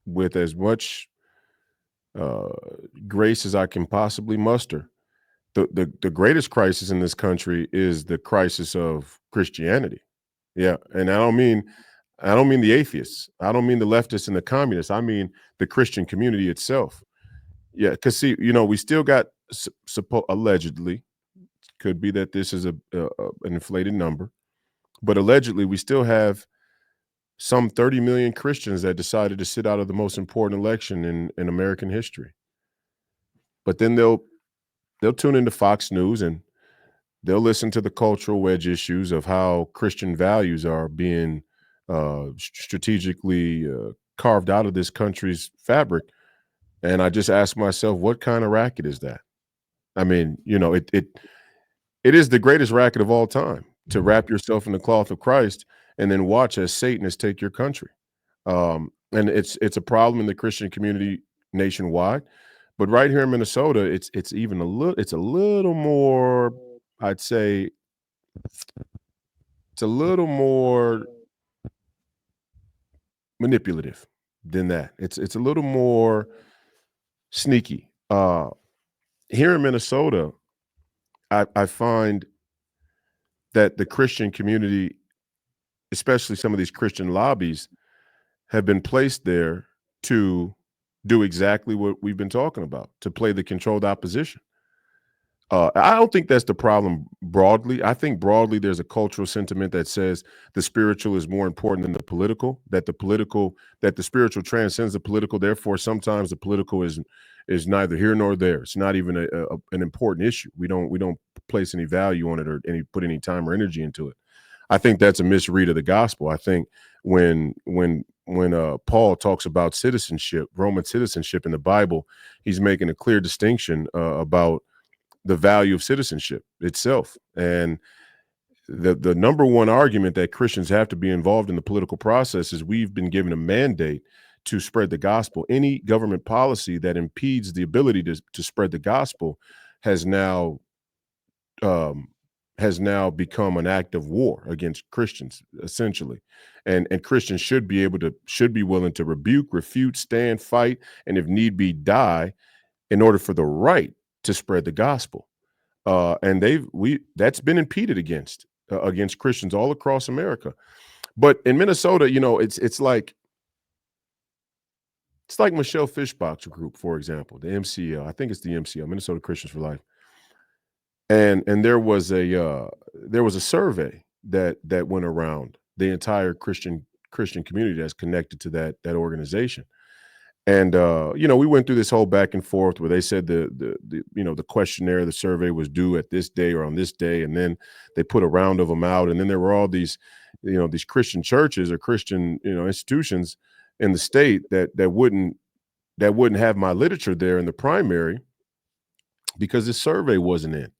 with as much grace as I can possibly muster. The greatest crisis in this country is the crisis of Christianity. Yeah, and I don't mean the atheists. I don't mean the leftists and the communists. I mean the Christian community itself. Yeah, because see, we still got allegedly, could be that this is an inflated number, but allegedly we still have some 30 million Christians that decided to sit out of the most important election in American history. But then they'll tune into Fox News and they'll listen to the cultural wedge issues of how Christian values are being strategically carved out of this country's fabric. And I just ask myself, what kind of racket is that? I mean, it is the greatest racket of all time to wrap yourself in the cloth of Christ and then watch as Satanists take your country. And it's a problem in the Christian community nationwide, but right here in Minnesota, it's a little more, I'd say, it's a little more manipulative than that. It's a little more sneaky. Here in Minnesota, I find that the Christian community, especially some of these Christian lobbies, have been placed there to do exactly what we've been talking about, to play the controlled opposition. I don't think that's the problem broadly. I think broadly there's a cultural sentiment that says the spiritual is more important than the political, that the spiritual transcends the political. Therefore, sometimes the political is neither here nor there. It's not even an important issue. We don't place any value on it or put any time or energy into it. I think that's a misread of the gospel. I think when Paul talks about citizenship, Roman citizenship in the Bible, he's making a clear distinction about the value of citizenship itself. And the number one argument that Christians have to be involved in the political process is we've been given a mandate to spread the gospel. Any government policy that impedes the ability to spread the gospel has now become an act of war against Christians, essentially. And Christians should be willing to rebuke, refute, stand, fight, and if need be, die in order for the right to spread the gospel. And that's been impeded against Christians all across America. But in Minnesota, it's like Michelle Fischbach's group, for example, the MCL. I think it's the MCL, Minnesota Christians for Life. And there was a survey that went around the entire Christian community that's connected to that organization. And we went through this whole back and forth where they said the questionnaire, the survey was due at this day or on this day, and then they put a round of them out, and then there were all these Christian churches or Christian institutions in the state that wouldn't have my literature there in the primary because the survey wasn't in.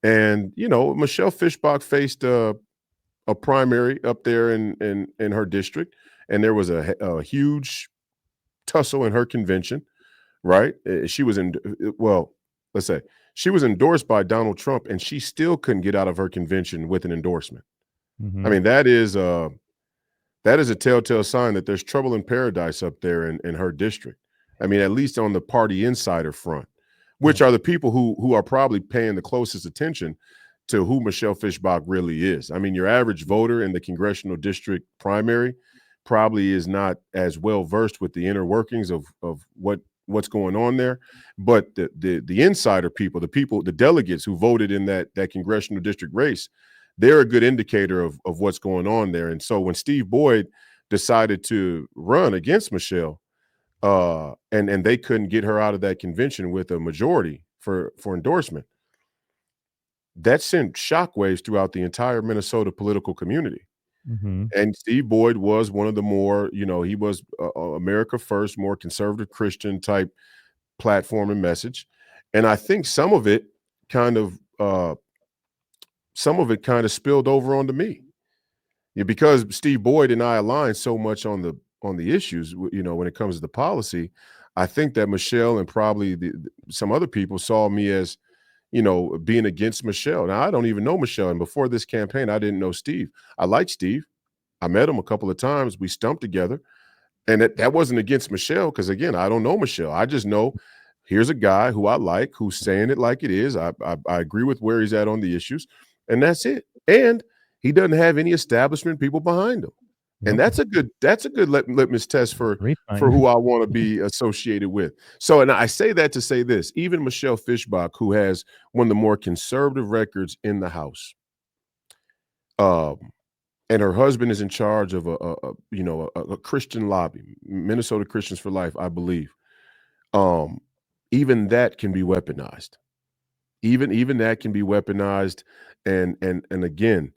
And Michelle Fischbach faced a primary up there in her district, and there was a huge tussle in her convention, right? She was she was endorsed by Donald Trump, and she still couldn't get out of her convention with an endorsement. Mm-hmm. I mean, that is a telltale sign that there's trouble in paradise up there in her district. I mean, at least on the party insider front, which are the people who are probably paying the closest attention to who Michelle Fischbach really is. I mean, your average voter in the congressional district primary probably is not as well versed with the inner workings of what's going on there, but the insider people, the delegates who voted in that congressional district race, they're a good indicator of what's going on there. And so when Steve Boyd decided to run against Michelle, and they couldn't get her out of that convention with a majority for endorsement, that sent shockwaves throughout the entire Minnesota political community. Mm-hmm. And Steve Boyd was one of the more, he was America First, more conservative Christian type platform and message. And I think some of it kind of spilled over onto me, because Steve Boyd and I align so much on the issues, when it comes to the policy. I think that Michelle and probably some other people saw me as, being against Michelle. Now, I don't even know Michelle. And before this campaign, I didn't know Steve. I liked Steve. I met him a couple of times. We stumped together. And that wasn't against Michelle, because, again, I don't know Michelle. I just know here's a guy who I like, who's saying it like it is. I agree with where he's at on the issues. And that's it. And he doesn't have any establishment people behind him. And that's a good litmus test for Great sign. who I want to be associated with. So, and I say that to say this, even Michelle Fischbach, who has one of the more conservative records in the House, and her husband is in charge of a Christian lobby, Minnesota Christians for Life, I believe. Even that can be weaponized. Even that can be weaponized. And again,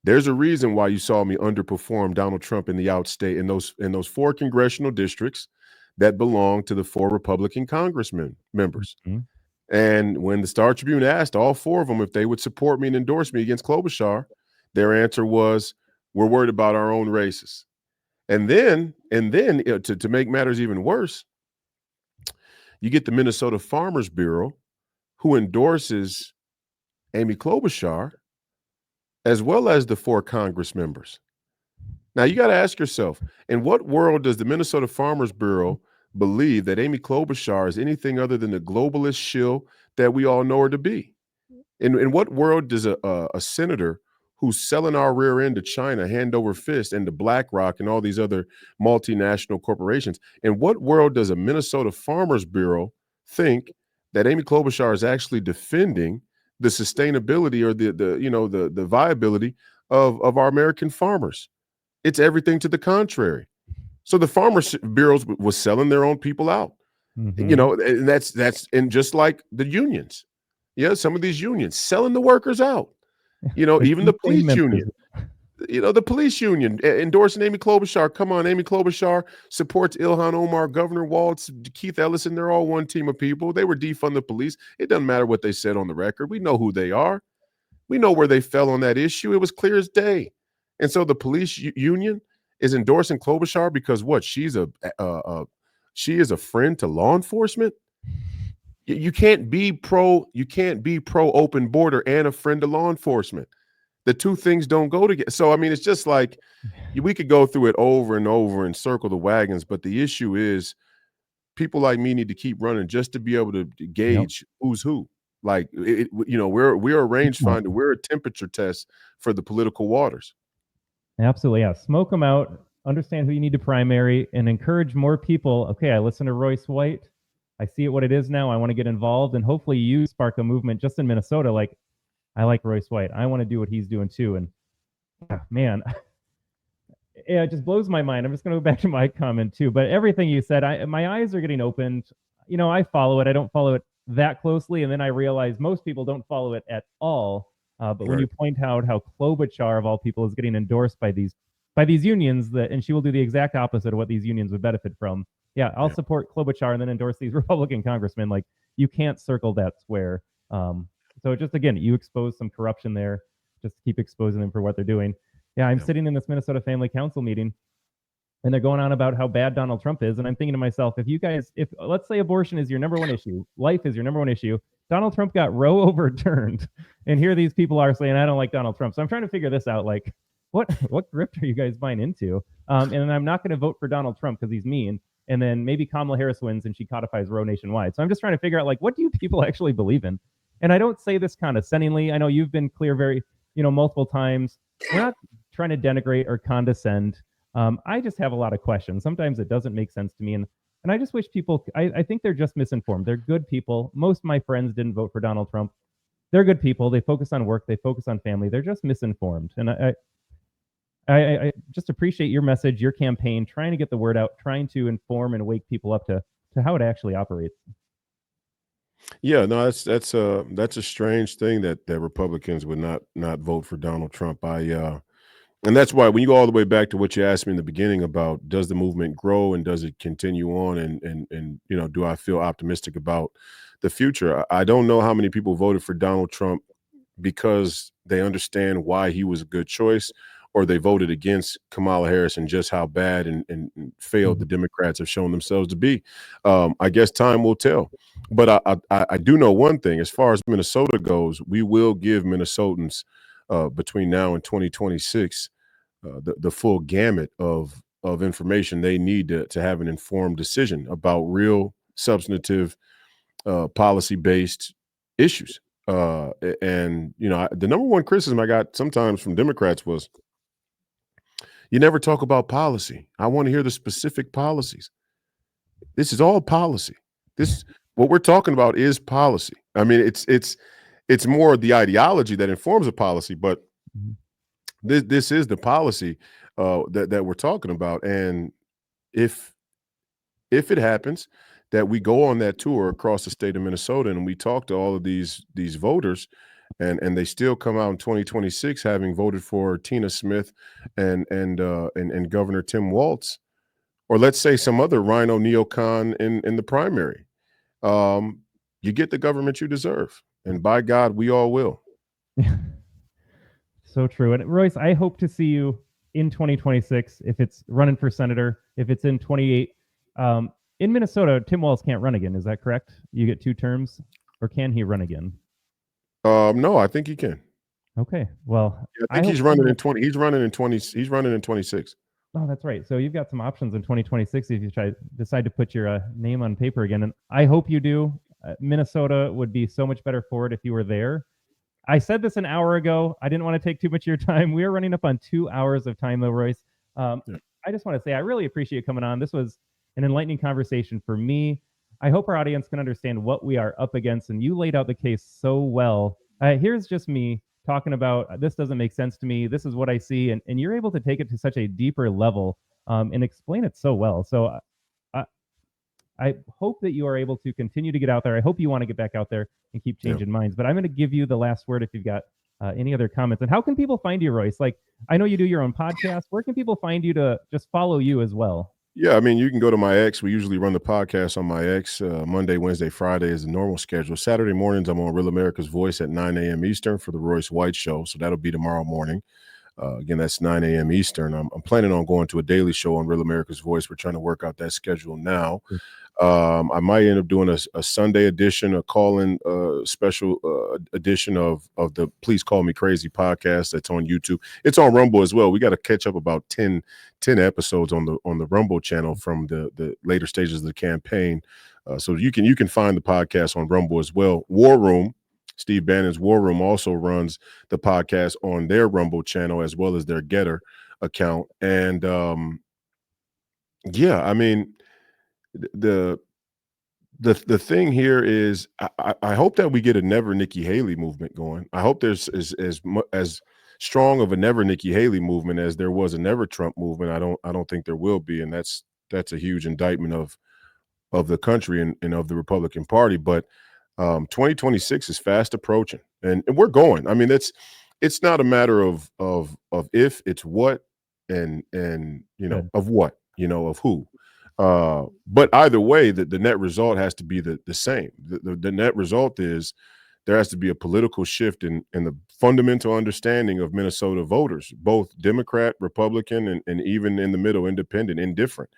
there's a reason why you saw me underperform Donald Trump in the outstate in those 4 congressional districts that belong to the 4 Republican congressmen members. Mm-hmm. And when the Star Tribune asked all 4 of them if they would support me and endorse me against Klobuchar, their answer was, "We're worried about our own races." And then to make matters even worse, you get the Minnesota Farmers Bureau, who endorses Amy Klobuchar, as well as the 4 Congress members. Now, you got to ask yourself, in what world does the Minnesota Farmers Bureau believe that Amy Klobuchar is anything other than the globalist shill that we all know her to be? In what world does a senator who's selling our rear end to China hand over fist and to BlackRock and all these other multinational corporations, in what world does a Minnesota Farmers Bureau think that Amy Klobuchar is actually defending the sustainability or the viability of our American farmers? It's everything to the contrary. So the Farmers Bureaus was selling their own people out. Mm-hmm. And that's just like the unions. Yeah, some of these unions selling the workers out. Even the police union. The police union endorsing Amy Klobuchar. Come on, Amy Klobuchar supports Ilhan Omar, Governor Walz, Keith Ellison. They're all one team of people. They were defund the police. It doesn't matter what they said on the record. We know who they are. We know where they fell on that issue. It was clear as day. And so the police union is endorsing Klobuchar because what? She is a friend to law enforcement. You can't be pro open border and a friend to law enforcement. The two things don't go together. So, I mean, it's just like we could go through it over and over and circle the wagons. But the issue is people like me need to keep running just to be able to gauge who's who. Like, we're a rangefinder. We're a temperature test for the political waters. Absolutely. Yeah. Smoke them out, understand who you need to primary, and encourage more people. Okay, I listen to Royce White. I see it what it is now. I want to get involved. And hopefully you spark a movement just in Minnesota. Like, I like Royce White. I want to do what he's doing too. And man, it just blows my mind. I'm just going to go back to my comment too. But everything you said, my eyes are getting opened. I follow it. I don't follow it that closely. And then I realize most people don't follow it at all. But when you point out how Klobuchar, of all people, is getting endorsed by these unions, and she will do the exact opposite of what these unions would benefit from. Yeah, I'll support Klobuchar and then endorse these Republican congressmen. Like, you can't circle that square. So just, again, you expose some corruption there. Just keep exposing them for what they're doing. Yeah, I'm sitting in this Minnesota Family Council meeting, and they're going on about how bad Donald Trump is. And I'm thinking to myself, if let's say abortion is your number one issue, life is your number one issue, Donald Trump got Roe overturned, and here these people are saying, I don't like Donald Trump. So I'm trying to figure this out. Like, what grift are you guys buying into? And I'm not going to vote for Donald Trump because he's mean. And then maybe Kamala Harris wins and she codifies Roe nationwide. So I'm just trying to figure out, like, what do you people actually believe in? And I don't say this condescendingly. I know you've been clear multiple times. We're not trying to denigrate or condescend. I just have a lot of questions. Sometimes it doesn't make sense to me. And I just wish people, I think they're just misinformed. They're good people. Most of my friends didn't vote for Donald Trump. They're good people. They focus on work. They focus on family. They're just misinformed. And I just appreciate your message, your campaign, trying to get the word out, trying to inform and wake people up to how it actually operates. Yeah, no, that's a strange thing that Republicans would not vote for Donald Trump. And that's why when you go all the way back to what you asked me in the beginning about, does the movement grow and does it continue on, and do I feel optimistic about the future? I don't know how many people voted for Donald Trump because they understand why he was a good choice, or they voted against Kamala Harris and just how bad and failed the Democrats have shown themselves to be. I guess time will tell. But I do know one thing. As far as Minnesota goes, we will give Minnesotans between now and 2026 the full gamut of information they need to have an informed decision about real substantive policy-based issues. And the number one criticism I got sometimes from Democrats was, You never talk about policy. I want to hear the specific policies. This is all policy. What we're talking about is policy. I mean, it's more the ideology that informs a policy, but this is the policy that we're talking about. And if it happens that we go on that tour across the state of Minnesota and we talk to all of these voters, and they still come out in 2026 having voted for Tina Smith and Governor Tim Walz, or let's say some other rhino neocon in the primary, you get the government you deserve. And by God, we all will. So true. And Royce, I hope to see you in 2026, if it's running for senator, if it's in 28. In Minnesota, Tim Walz can't run again. Is that correct? You get 2 terms, or can he run again? No, I think he can. Okay. Well, yeah, I think he's running in 20. He's running in 20. He's running in 26. Oh, that's right. So you've got some options in 2026 if you decide to put your name on paper again. And I hope you do. Minnesota would be so much better for it if you were there. I said this an hour ago. I didn't want to take too much of your time. We are running up on 2 hours of time, though, Royce. I just want to say I really appreciate you coming on. This was an enlightening conversation for me. I hope our audience can understand what we are up against, and you laid out the case so well. Here's just me talking about this doesn't make sense to me. This is what I see, and you're able to take it to such a deeper level and explain it so well. So I hope that you are able to continue to get out there. I hope you want to get back out there and keep changing minds. But I'm going to give you the last word if you've got any other comments. And how can people find you, Royce? Like, I know you do your own podcast. Where can people find you to just follow you as well? Yeah, I mean, you can go to my X. We usually run the podcast on my X. Monday, Wednesday, Friday is the normal schedule. Saturday mornings, I'm on Real America's Voice at 9 a.m. Eastern for the Royce White Show. So that'll be tomorrow morning. Again, that's 9 a.m. Eastern. I'm planning on going to a daily show on Real America's Voice. We're trying to work out that schedule now. I might end up doing a Sunday edition, a call-in special edition of the Please Call Me Crazy podcast that's on YouTube. It's on Rumble as well. We got to catch up about 10 episodes on the Rumble channel from the later stages of the campaign. So you can find the podcast on Rumble as well. War Room, Steve Bannon's War Room, also runs the podcast on their Rumble channel as well as their Getter account. And yeah, I mean, the thing here is I hope that we get a Never Nikki Haley movement going. I hope there's as strong of a Never Nikki Haley movement as there was a Never Trump movement. I don't think there will be, and that's a huge indictment of the country and of the Republican Party. But 2026 is fast approaching, and we're going. I mean, it's not a matter of if, it's what, and of what, of who. But either way, the net result has to be the same. The net result is there has to be a political shift in the fundamental understanding of Minnesota voters, both Democrat, Republican, and even in the middle, independent, indifferent.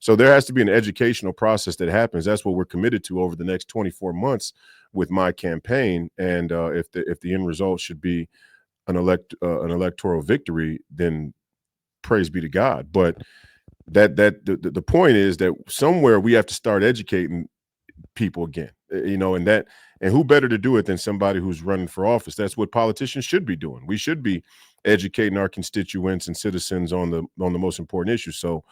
So there has to be an educational process that happens. That's what we're committed to over the next 24 months with my campaign. And if the end result should be an electoral victory, then praise be to God. But the point is that somewhere we have to start educating people again, and who better to do it than somebody who's running for office? That's what politicians should be doing. We should be educating our constituents and citizens on the most important issues. So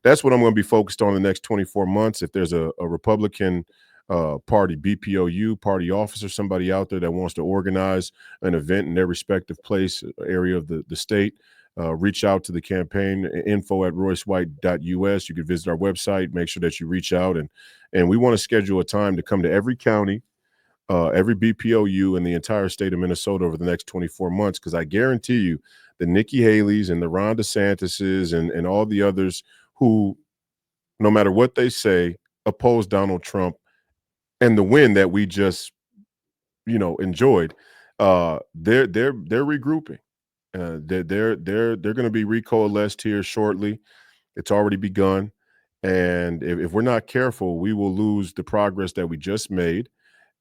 that's what I'm going to be focused on the next 24 months. If there's a Republican party, BPOU, party officer, somebody out there that wants to organize an event in their respective place, area of the state, reach out to the campaign, info@roycewhite.us. You can visit our website, make sure that you reach out. And we want to schedule a time to come to every county, every BPOU in the entire state of Minnesota over the next 24 months, because I guarantee you the Nikki Haley's and the Ron DeSantis's and all the others who, no matter what they say, oppose Donald Trump and the win that we just, enjoyed, they're regrouping. They're going to be recoalesced here shortly. It's already begun. And if we're not careful, we will lose the progress that we just made.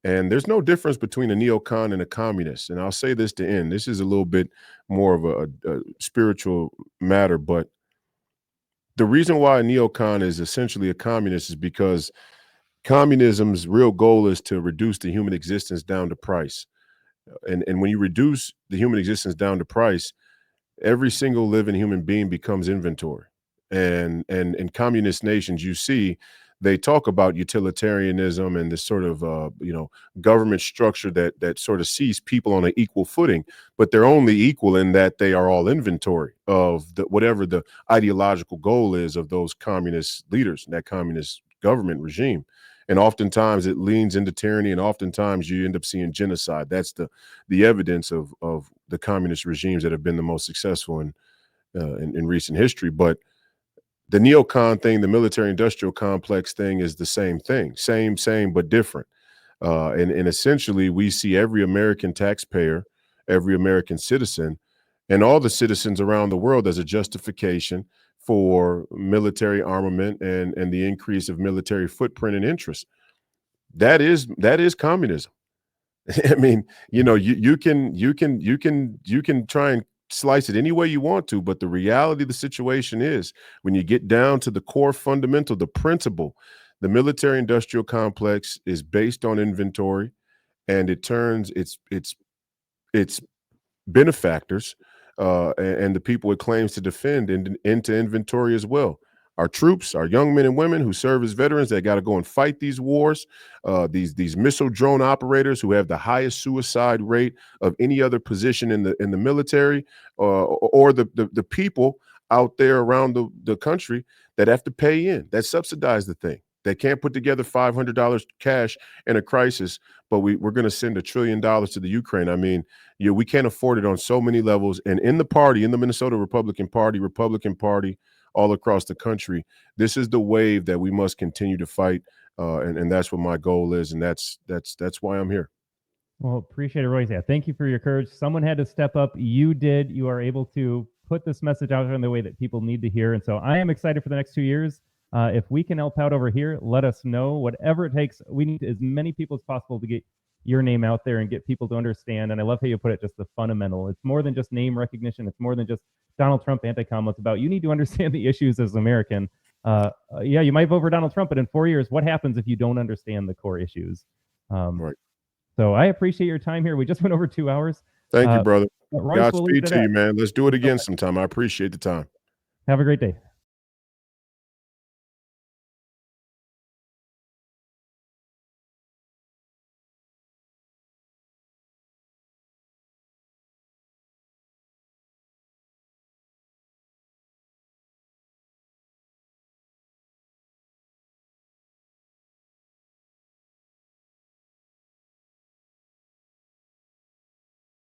And there's no difference between a neocon and a communist. And I'll say this to end. This is a little bit more of a spiritual matter, but the reason why a neocon is essentially a communist is because communism's real goal is to reduce the human existence down to price. And when you reduce the human existence down to price, every single living human being becomes inventory. And in communist nations, you see, they talk about utilitarianism and this sort of government structure that sort of sees people on an equal footing, but they're only equal in that they are all inventory of whatever the ideological goal is of those communist leaders, that communist government regime. And oftentimes it leans into tyranny, and oftentimes you end up seeing genocide. That's the evidence of the communist regimes that have been the most successful in recent history. But the neocon thing, the military-industrial complex thing, is the same thing, same, but different. And essentially, we see every American taxpayer, every American citizen, and all the citizens around the world as a justification for military armament and the increase of military footprint and interest. That is communism. I mean, you can try and slice it any way you want to, but the reality of the situation is, when you get down to the core fundamental, the principle, the military industrial complex is based on inventory, and it turns its benefactors and the people it claims to defend into inventory as well. Our troops, our young men and women who serve as veterans, they got to go and fight these wars. These missile drone operators who have the highest suicide rate of any other position in the military, or the people out there around the country that have to pay in, that subsidize the thing. They can't put together $500 cash in a crisis, but we're going to send $1 trillion to the Ukraine. I mean, we can't afford it on so many levels. And in the Minnesota Republican Party, all across the country, this is the wave that we must continue to fight, and that's what my goal is, and that's why I'm here. Well, appreciate it, Royce. Yeah, thank you for your courage. Someone had to step up. You did. You are able to put this message out there in the way that people need to hear, and so I am excited for the next 2 years. If we can help out over here, let us know. Whatever it takes, we need as many people as possible to get your name out there and get people to understand. And I love how you put it, just the fundamental. It's more than just name recognition. It's more than just Donald Trump anti-com. It's about, you need to understand the issues as an American. Yeah, you might vote for Donald Trump, but in 4 years, what happens if you don't understand the core issues? Right. So I appreciate your time here. We just went over 2 hours. Thank you, brother. Royce, Godspeed to you, man. Let's do it again sometime. I appreciate the time. Have a great day.